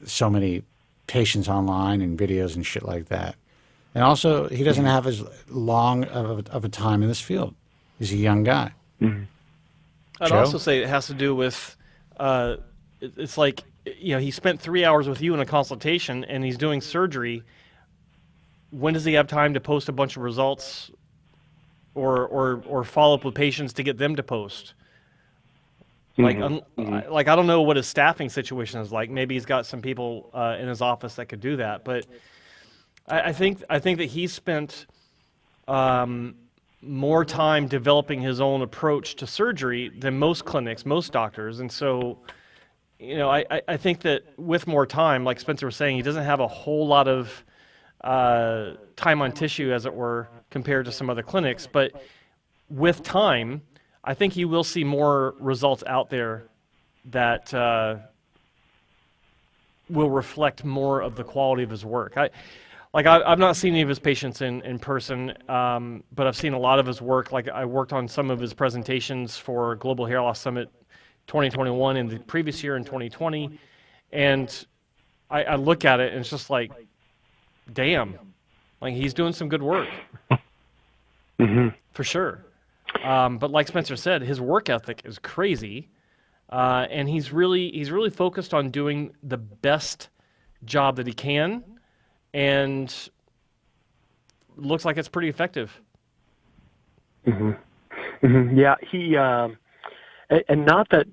S10: so many patients online and videos and shit like that. And also, he doesn't have as long of a time in this field. He's a young guy.
S11: I'd also say it has to do with, it's like, he spent 3 hours with you in a consultation and he's doing surgery. When does he have time to post a bunch of results or follow up with patients to get them to post? I don't know what his staffing situation is like. Maybe he's got some people in his office that could do that. But I think that he spent more time developing his own approach to surgery than most clinics, most doctors. And so, I think that with more time, like Spencer was saying, he doesn't have a whole lot of time on tissue, as it were, compared to some other clinics. But with time, I think you will see more results out there that will reflect more of the quality of his work. I've not seen any of his patients in person, but I've seen a lot of his work. Like I worked on some of his presentations for Global Hair Loss Summit 2021 and the previous year in 2020. And I look at it and it's just like, damn, like he's doing some good work. For sure. But like Spencer said, his work ethic is crazy. And he's really focused on doing the best job that he can, and looks like it's pretty effective.
S17: Yeah, he and not that,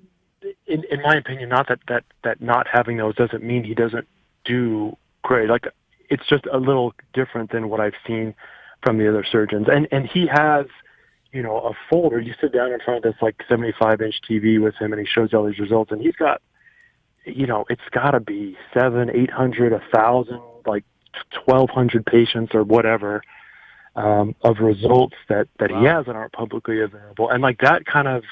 S17: in my opinion, not that not having those doesn't mean he doesn't do great. Like, it's just a little different than what I've seen from the other surgeons. And he has, you know, a folder. You sit down in front of this like 75-inch TV with him, and he shows you all these results. And he's got, you know, it's got to be 700, 800, 1,000, like 1,200 patients or whatever of results that he has that aren't publicly available. And like that kind of,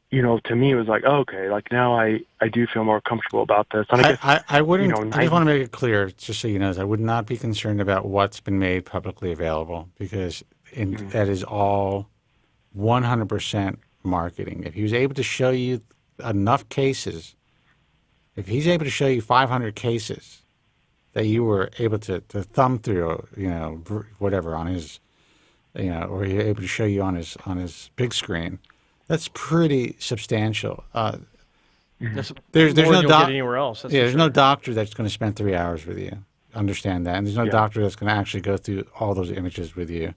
S17: you know, to me, it was like, okay, like now I do feel more comfortable about this. And
S10: I wouldn't,
S17: you know,
S10: I just want to make it clear, just so you know, I would not be concerned about what's been made publicly available, because that is all 100% marketing. If he was able to show you enough cases, if he's able to show you 500 cases that you were able to thumb through, you know, whatever on his, you know, or you're able to show you on his big screen, that's pretty substantial. There's no
S11: doctor anywhere else.
S10: There's no doctor that's going to spend 3 hours with you. Understand that, and there's no doctor that's going to actually go through all those images with you.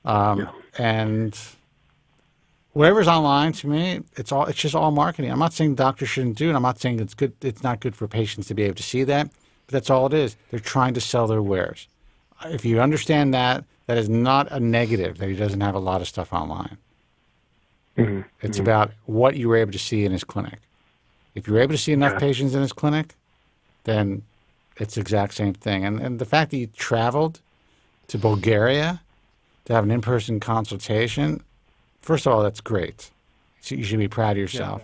S10: And whatever's online, to me, it's just all marketing. I'm not saying doctors shouldn't do it. I'm not saying it's good. It's not good for patients to be able to see that. But that's all it is. They're trying to sell their wares. If you understand that, that is not a negative that he doesn't have a lot of stuff online. It's about what you were able to see in his clinic. If you were able to see enough patients in his clinic, then it's the exact same thing. And the fact that you traveled to Bulgaria to have an in-person consultation, first of all, that's great. So you should be proud of yourself.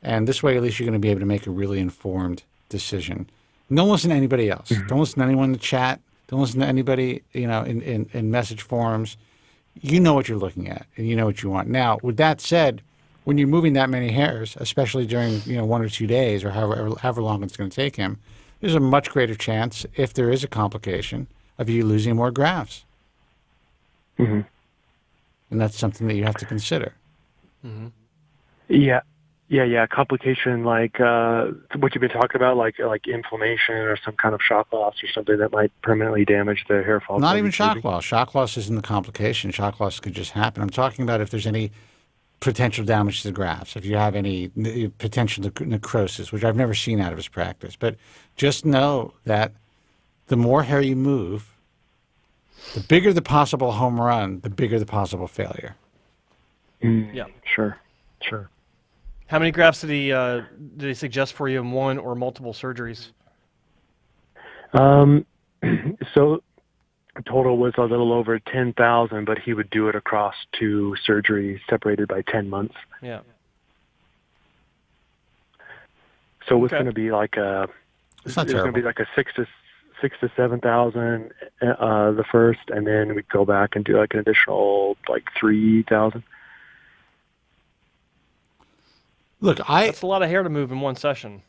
S10: And this way, at least you're going to be able to make a really informed decision. Don't listen to anybody else. Don't listen to anyone in the chat. Don't listen to anybody, you know, in message forums. You know what you're looking at, and you know what you want. Now, with that said, when you're moving that many hairs, especially during, you know, 1 or 2 days or however long it's going to take him, there's a much greater chance, if there is a complication, of you losing more grafts. And that's something that you have to consider.
S17: Yeah. Complication like what you've been talking about, like inflammation or some kind of shock loss or something that might permanently damage the hair follicle.
S10: Not even shock loss. Shock loss isn't the complication. Shock loss could just happen. I'm talking about if there's any potential damage to the grafts, if you have any potential necrosis, which I've never seen out of his practice. But just know that the more hair you move, the bigger the possible home run, the bigger the possible failure.
S11: Yeah.
S17: Sure.
S11: How many grafts did he suggest for you in one or multiple surgeries?
S17: So total was a little over 10,000, but he would do it across 2 surgeries separated by 10 months.
S11: Yeah.
S17: So it was going to be like a,
S10: it's not terrible.
S17: Going to be like a 6 to 7,000 the first, and then we'd go back and do like an additional like 3,000.
S10: Look,
S11: that's a lot of hair to move in one session.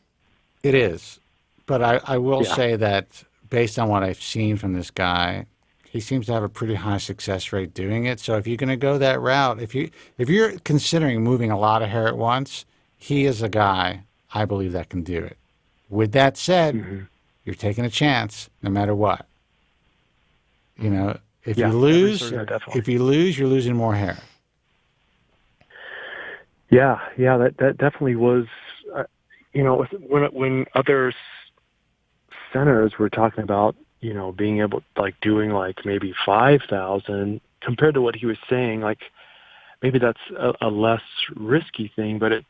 S10: It is, but I will say that based on what I've seen from this guy, he seems to have a pretty high success rate doing it. So if you're going to go that route, if you're considering moving a lot of hair at once, he is a guy I believe that can do it. With that said, you're taking a chance no matter what. You know, if you lose, you're losing more hair.
S17: Yeah, that definitely was, you know, when other centers were talking about, you know, being able, like, doing, like, maybe 5,000 compared to what he was saying, like, maybe that's a less risky thing, but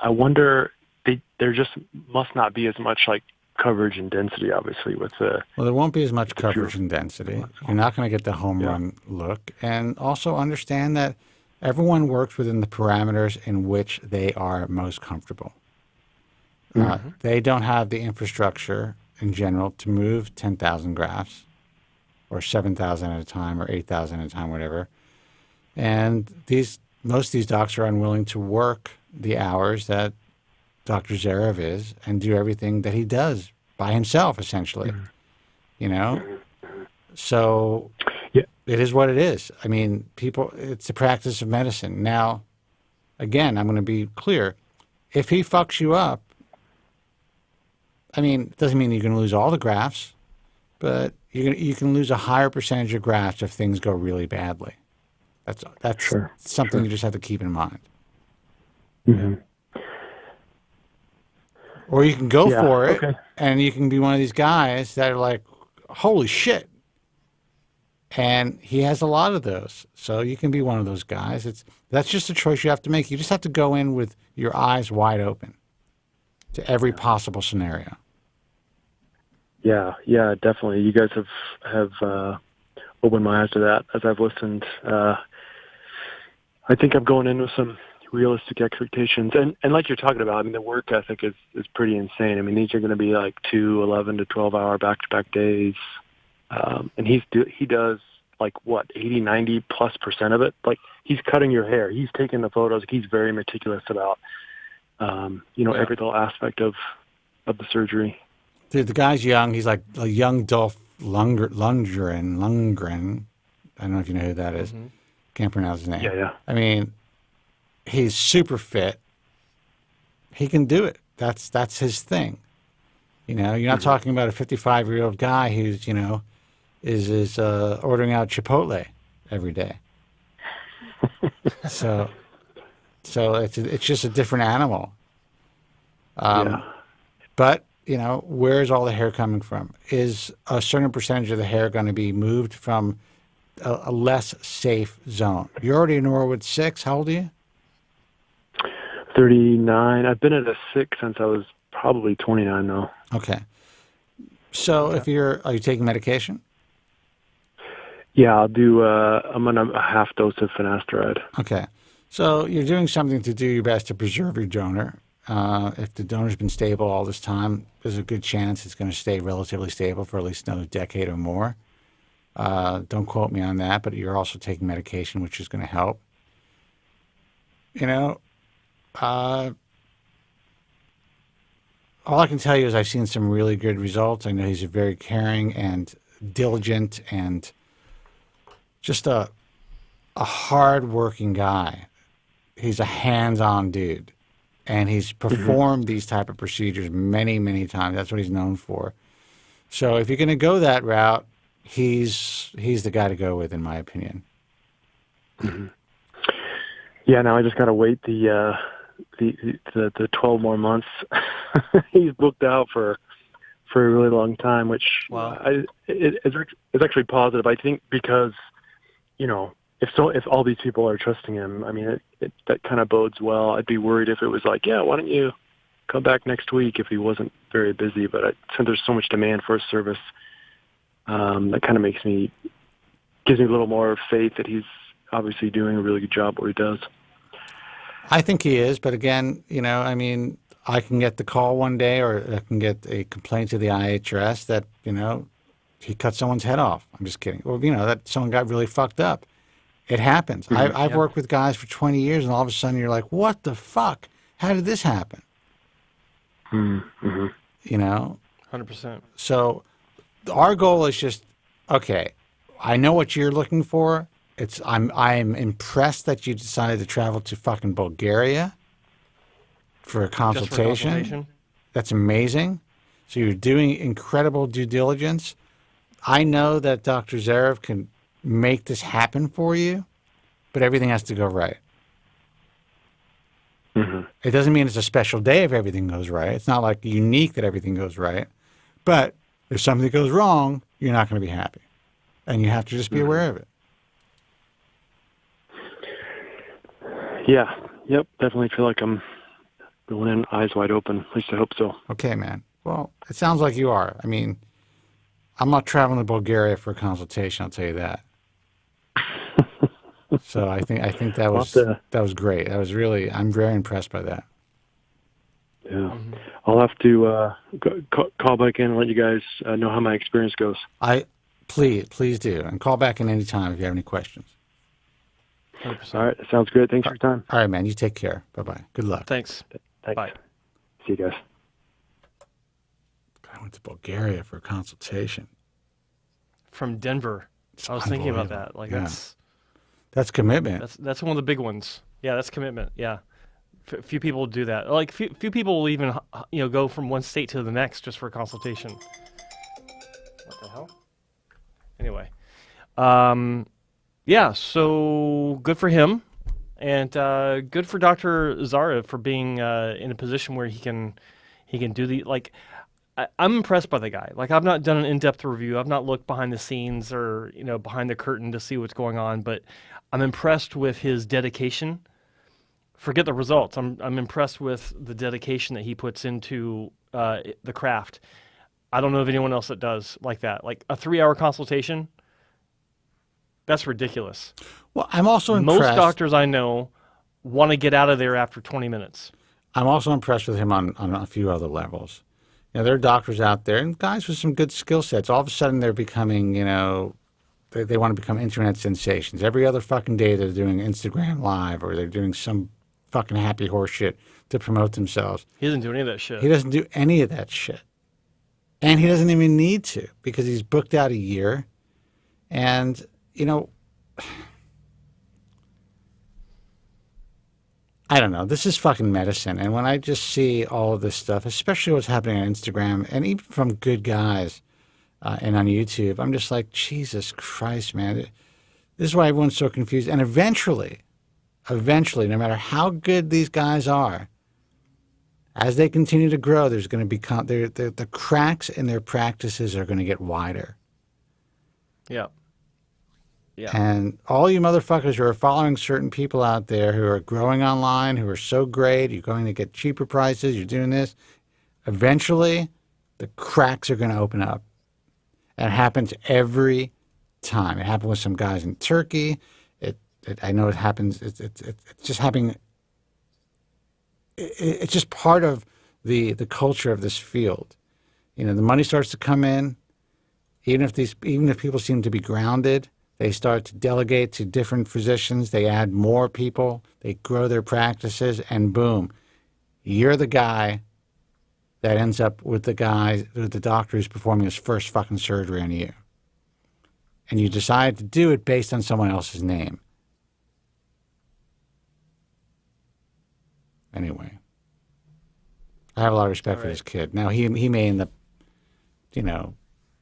S17: I wonder, there just must not be as much, like, coverage and density, obviously, with the...
S10: Well, there won't be as much coverage and density. You're not going to get the home run look. And also understand that everyone works within the parameters in which they are most comfortable. They don't have the infrastructure in general to move 10,000 grafts or 7,000 at a time or 8,000 at a time, whatever. And most of these docs are unwilling to work the hours that Dr. Zarev is and do everything that he does by himself, essentially. You know? So it is what it is. I mean, it's the practice of medicine. Now, again, I'm going to be clear. If he fucks you up, I mean, it doesn't mean you're going to lose all the grafts, but you can lose a higher percentage of grafts if things go really badly. That's something you just have to keep in mind.
S17: Mm-hmm.
S10: Or you can go for it, and you can be one of these guys that are like, holy shit. And he has a lot of those. So you can be one of those guys. That's just a choice you have to make. You just have to go in with your eyes wide open to every possible scenario.
S17: Yeah, definitely. You guys have opened my eyes to that as I've listened. I think I'm going in with some realistic expectations. And like you're talking about, I mean, the work ethic is pretty insane. I mean, these are going to be like 2 11 to 12-hour back-to-back days. And he does like, 80-90+% of it. Like, he's cutting your hair. He's taking the photos. He's very meticulous about, every little aspect of the surgery.
S10: Dude, the guy's young. He's like a young Dolph Lundgren. I don't know if you know who that is. Mm-hmm. Can't pronounce his name.
S17: Yeah.
S10: I mean, he's super fit. He can do it. That's his thing. You know, you're not talking about a 55-year-old guy who's, is ordering out Chipotle every day. so it's just a different animal. But, where's all the hair coming from? Is a certain percentage of the hair going to be moved from a less safe zone? You're already in Norwood 6. How old are you?
S17: 39. I've been at a 6 since I was probably 29 now.
S10: Okay. So are you taking medication?
S17: Yeah, I'll do, I'm on a half dose of Finasteride.
S10: Okay. So you're doing something to do your best to preserve your donor. If the donor's been stable all this time, there's a good chance it's going to stay relatively stable for at least another decade or more. Don't quote me on that, but you're also taking medication, which is going to help. All I can tell you is I've seen some really good results. I know he's a very caring and diligent and just a hard-working guy. He's a hands-on dude, and he's performed these type of procedures many, many times. That's what he's known for. So if you're going to go that route, he's the guy to go with, in my opinion.
S17: Mm-hmm. Yeah, now I just got to wait the 12 more months. He's booked out for a really long time, which is actually positive. I think because, if all these people are trusting him, I mean, that kind of bodes well. I'd be worried if it was like, why don't you come back next week if he wasn't very busy. But since there's so much demand for his service, that kind of gives me a little more faith that he's obviously doing a really good job where he does.
S10: I think he is, but again, I can get the call one day, or I can get a complaint to the IHRS that, he cut someone's head off. I'm just kidding. Well, that someone got really fucked up. It happens. Mm-hmm. I've worked with guys for 20 years, and all of a sudden you're like, what the fuck? How did this happen?
S17: Mm-hmm.
S11: 100%.
S10: So our goal is just, okay, I know what you're looking for. I'm impressed that you decided to travel to fucking Bulgaria for a consultation. That's amazing. So you're doing incredible due diligence. I know that Dr. Zarev can make this happen for you, but everything has to go right.
S17: Mm-hmm.
S10: It doesn't mean it's a special day if everything goes right. It's not like unique that everything goes right. But if something goes wrong, you're not going to be happy. And you have to just be aware of it.
S17: Yeah. Yep. Definitely feel like I'm going in eyes wide open. At least I hope so.
S10: Okay, man. Well, it sounds like you are. I mean, I'm not traveling to Bulgaria for a consultation, I'll tell you that. So I think that was great. I'm very impressed by that.
S17: Yeah. Mm-hmm. I'll have to call back in and let you guys know how my experience goes.
S10: Please do. And call back in any time if you have any questions.
S11: 100%.
S17: All right, sounds good. Thanks for your time.
S10: All right, man. You take care. Bye-bye. Good luck.
S11: Thanks. Bye.
S17: See you guys.
S10: I went to Bulgaria for a consultation.
S11: From Denver. I was thinking about that. Like
S10: Yeah. That's commitment.
S11: That's one of the big ones. Yeah, that's commitment. Yeah. Few people do that. Like few people will even go from one state to the next just for a consultation. What the hell? Anyway, yeah. So good for him, and good for Dr. Zarev for being in a position where he can do the like. I'm impressed by the guy. Like, I've not done an in-depth review. I've not looked behind the scenes or behind the curtain to see what's going on, but I'm impressed with his dedication. Forget the results. I'm impressed with the dedication that he puts into the craft. I don't know of anyone else that does like that. Like a 3-hour consultation, that's ridiculous.
S10: Well, I'm also impressed.
S11: Most doctors I know want to get out of there after 20 minutes.
S10: I'm also impressed with him on a few other levels. There are doctors out there and guys with some good skill sets. All of a sudden, they're becoming, they want to become internet sensations. Every other fucking day, they're doing Instagram Live or they're doing some fucking happy horse shit to promote themselves.
S11: He doesn't do any of that shit.
S10: He doesn't do any of that shit. And he doesn't even need to because he's booked out a year. And, I don't know. This is fucking medicine. And when I just see all of this stuff, especially what's happening on Instagram and even from good guys and on YouTube, I'm just like, Jesus Christ, man. This is why everyone's so confused. And eventually, no matter how good these guys are, as they continue to grow, there's going to become the cracks in their practices are going to get wider.
S11: Yeah. Yeah.
S10: And all you motherfuckers who are following certain people out there who are growing online, who are so great, you're going to get cheaper prices, you're doing this, eventually the cracks are going to open up. And it happens every time. It happened with some guys in Turkey. I know it happens. It's just happening. It's just part of the culture of this field. The money starts to come in. Even if people seem to be grounded, they start to delegate to different physicians. They add more people. They grow their practices, and boom, you're the guy that ends up with the doctor who's performing his first fucking surgery on you. And you decide to do it based on someone else's name. Anyway, I have a lot of respect for this kid. Now, he may end up,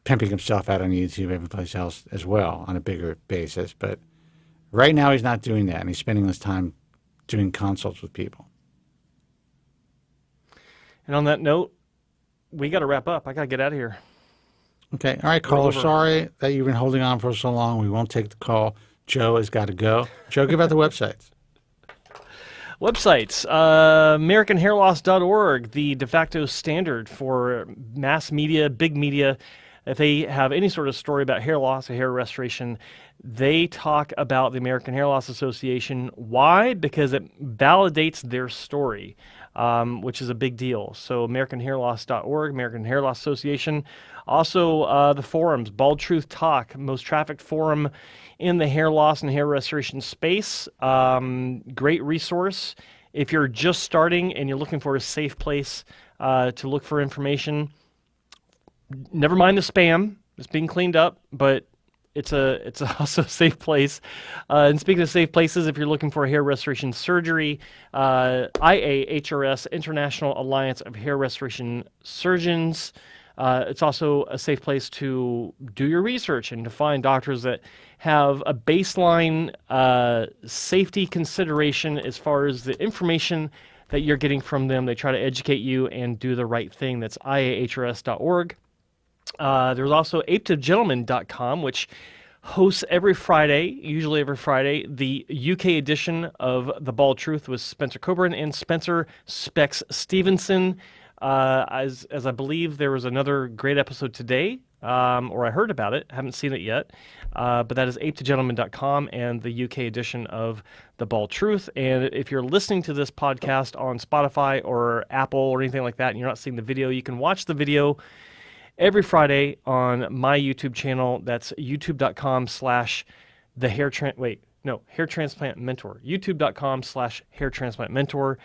S10: pimping himself out on YouTube, every place else as well, on a bigger basis. But right now, he's not doing that, and he's spending his time doing consults with people.
S11: And on that note, we got to wrap up. I got to get out of here.
S10: Okay. All right, caller. Sorry that you've been holding on for so long. We won't take the call. Joe has got to go. Joe, give out the websites.
S11: Websites, AmericanHairLoss.org, the de facto standard for mass media, big media. If they have any sort of story about hair loss or hair restoration, they talk about the American Hair Loss Association. Why? Because it validates their story, which is a big deal. So AmericanHairLoss.org, American Hair Loss Association. Also the forums, Bald Truth Talk, most trafficked forum in the hair loss and hair restoration space. Great resource. If you're just starting and you're looking for a safe place to look for information, never mind the spam. It's being cleaned up, but it's also a safe place. And speaking of safe places, if you're looking for a hair restoration surgery, IAHRS, International Alliance of Hair Restoration Surgeons. It's also a safe place to do your research and to find doctors that have a baseline safety consideration as far as the information that you're getting from them. They try to educate you and do the right thing. That's IAHRS.org. There's also apetogentleman.com, which hosts every Friday, usually every Friday, the UK edition of The Bald Truth with Spencer Kobren and Spencer Specs Stevenson. As I believe there was another great episode today, or I heard about it, haven't seen it yet, but that is apetogentleman.com and the UK edition of The Bald Truth. And if you're listening to this podcast on Spotify or Apple or anything like that and you're not seeing the video, you can watch the video every Friday on my YouTube channel. That's youtube.com/thehairtransplant. Wait, Hair Transplant Mentor. YouTube.com/Hair Transplant Mentor.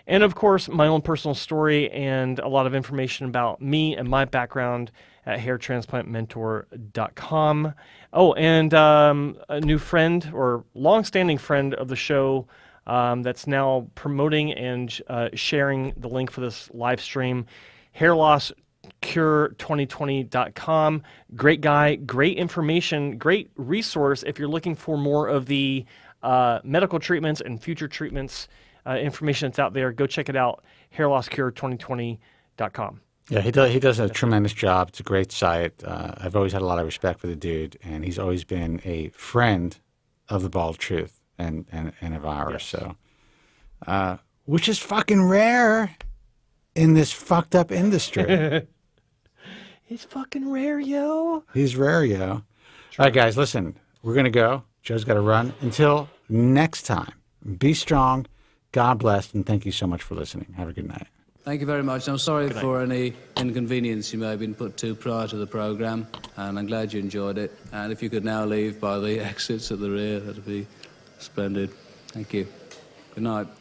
S11: And of course, my own personal story and a lot of information about me and my background at hairtransplantmentor.com. Oh, and a new friend or longstanding friend of the show that's now promoting and sharing the link for this live stream, hairlosscure2020.com. Great guy, great information, great resource if you're looking for more of the medical treatments and future treatments information that's out there. Go check it out, hairlosscure2020.com.
S10: Yeah, he does a tremendous job. It's a great site. I've always had a lot of respect for the dude, and he's always been a friend of the Bald Truth and of ours. Yes. So, which is fucking rare in this fucked up industry.
S11: He's fucking rare, yo.
S10: He's rare, yo. All right, guys, listen. We're gonna go. Joe's got to run. Until next time, be strong. God bless, and thank you so much for listening. Have a good night.
S18: Thank you very much. I'm sorry for any inconvenience you may have been put to prior to the programme, and I'm glad you enjoyed it. And if you could now leave by the exits at the rear, that'd be splendid. Thank you. Good night.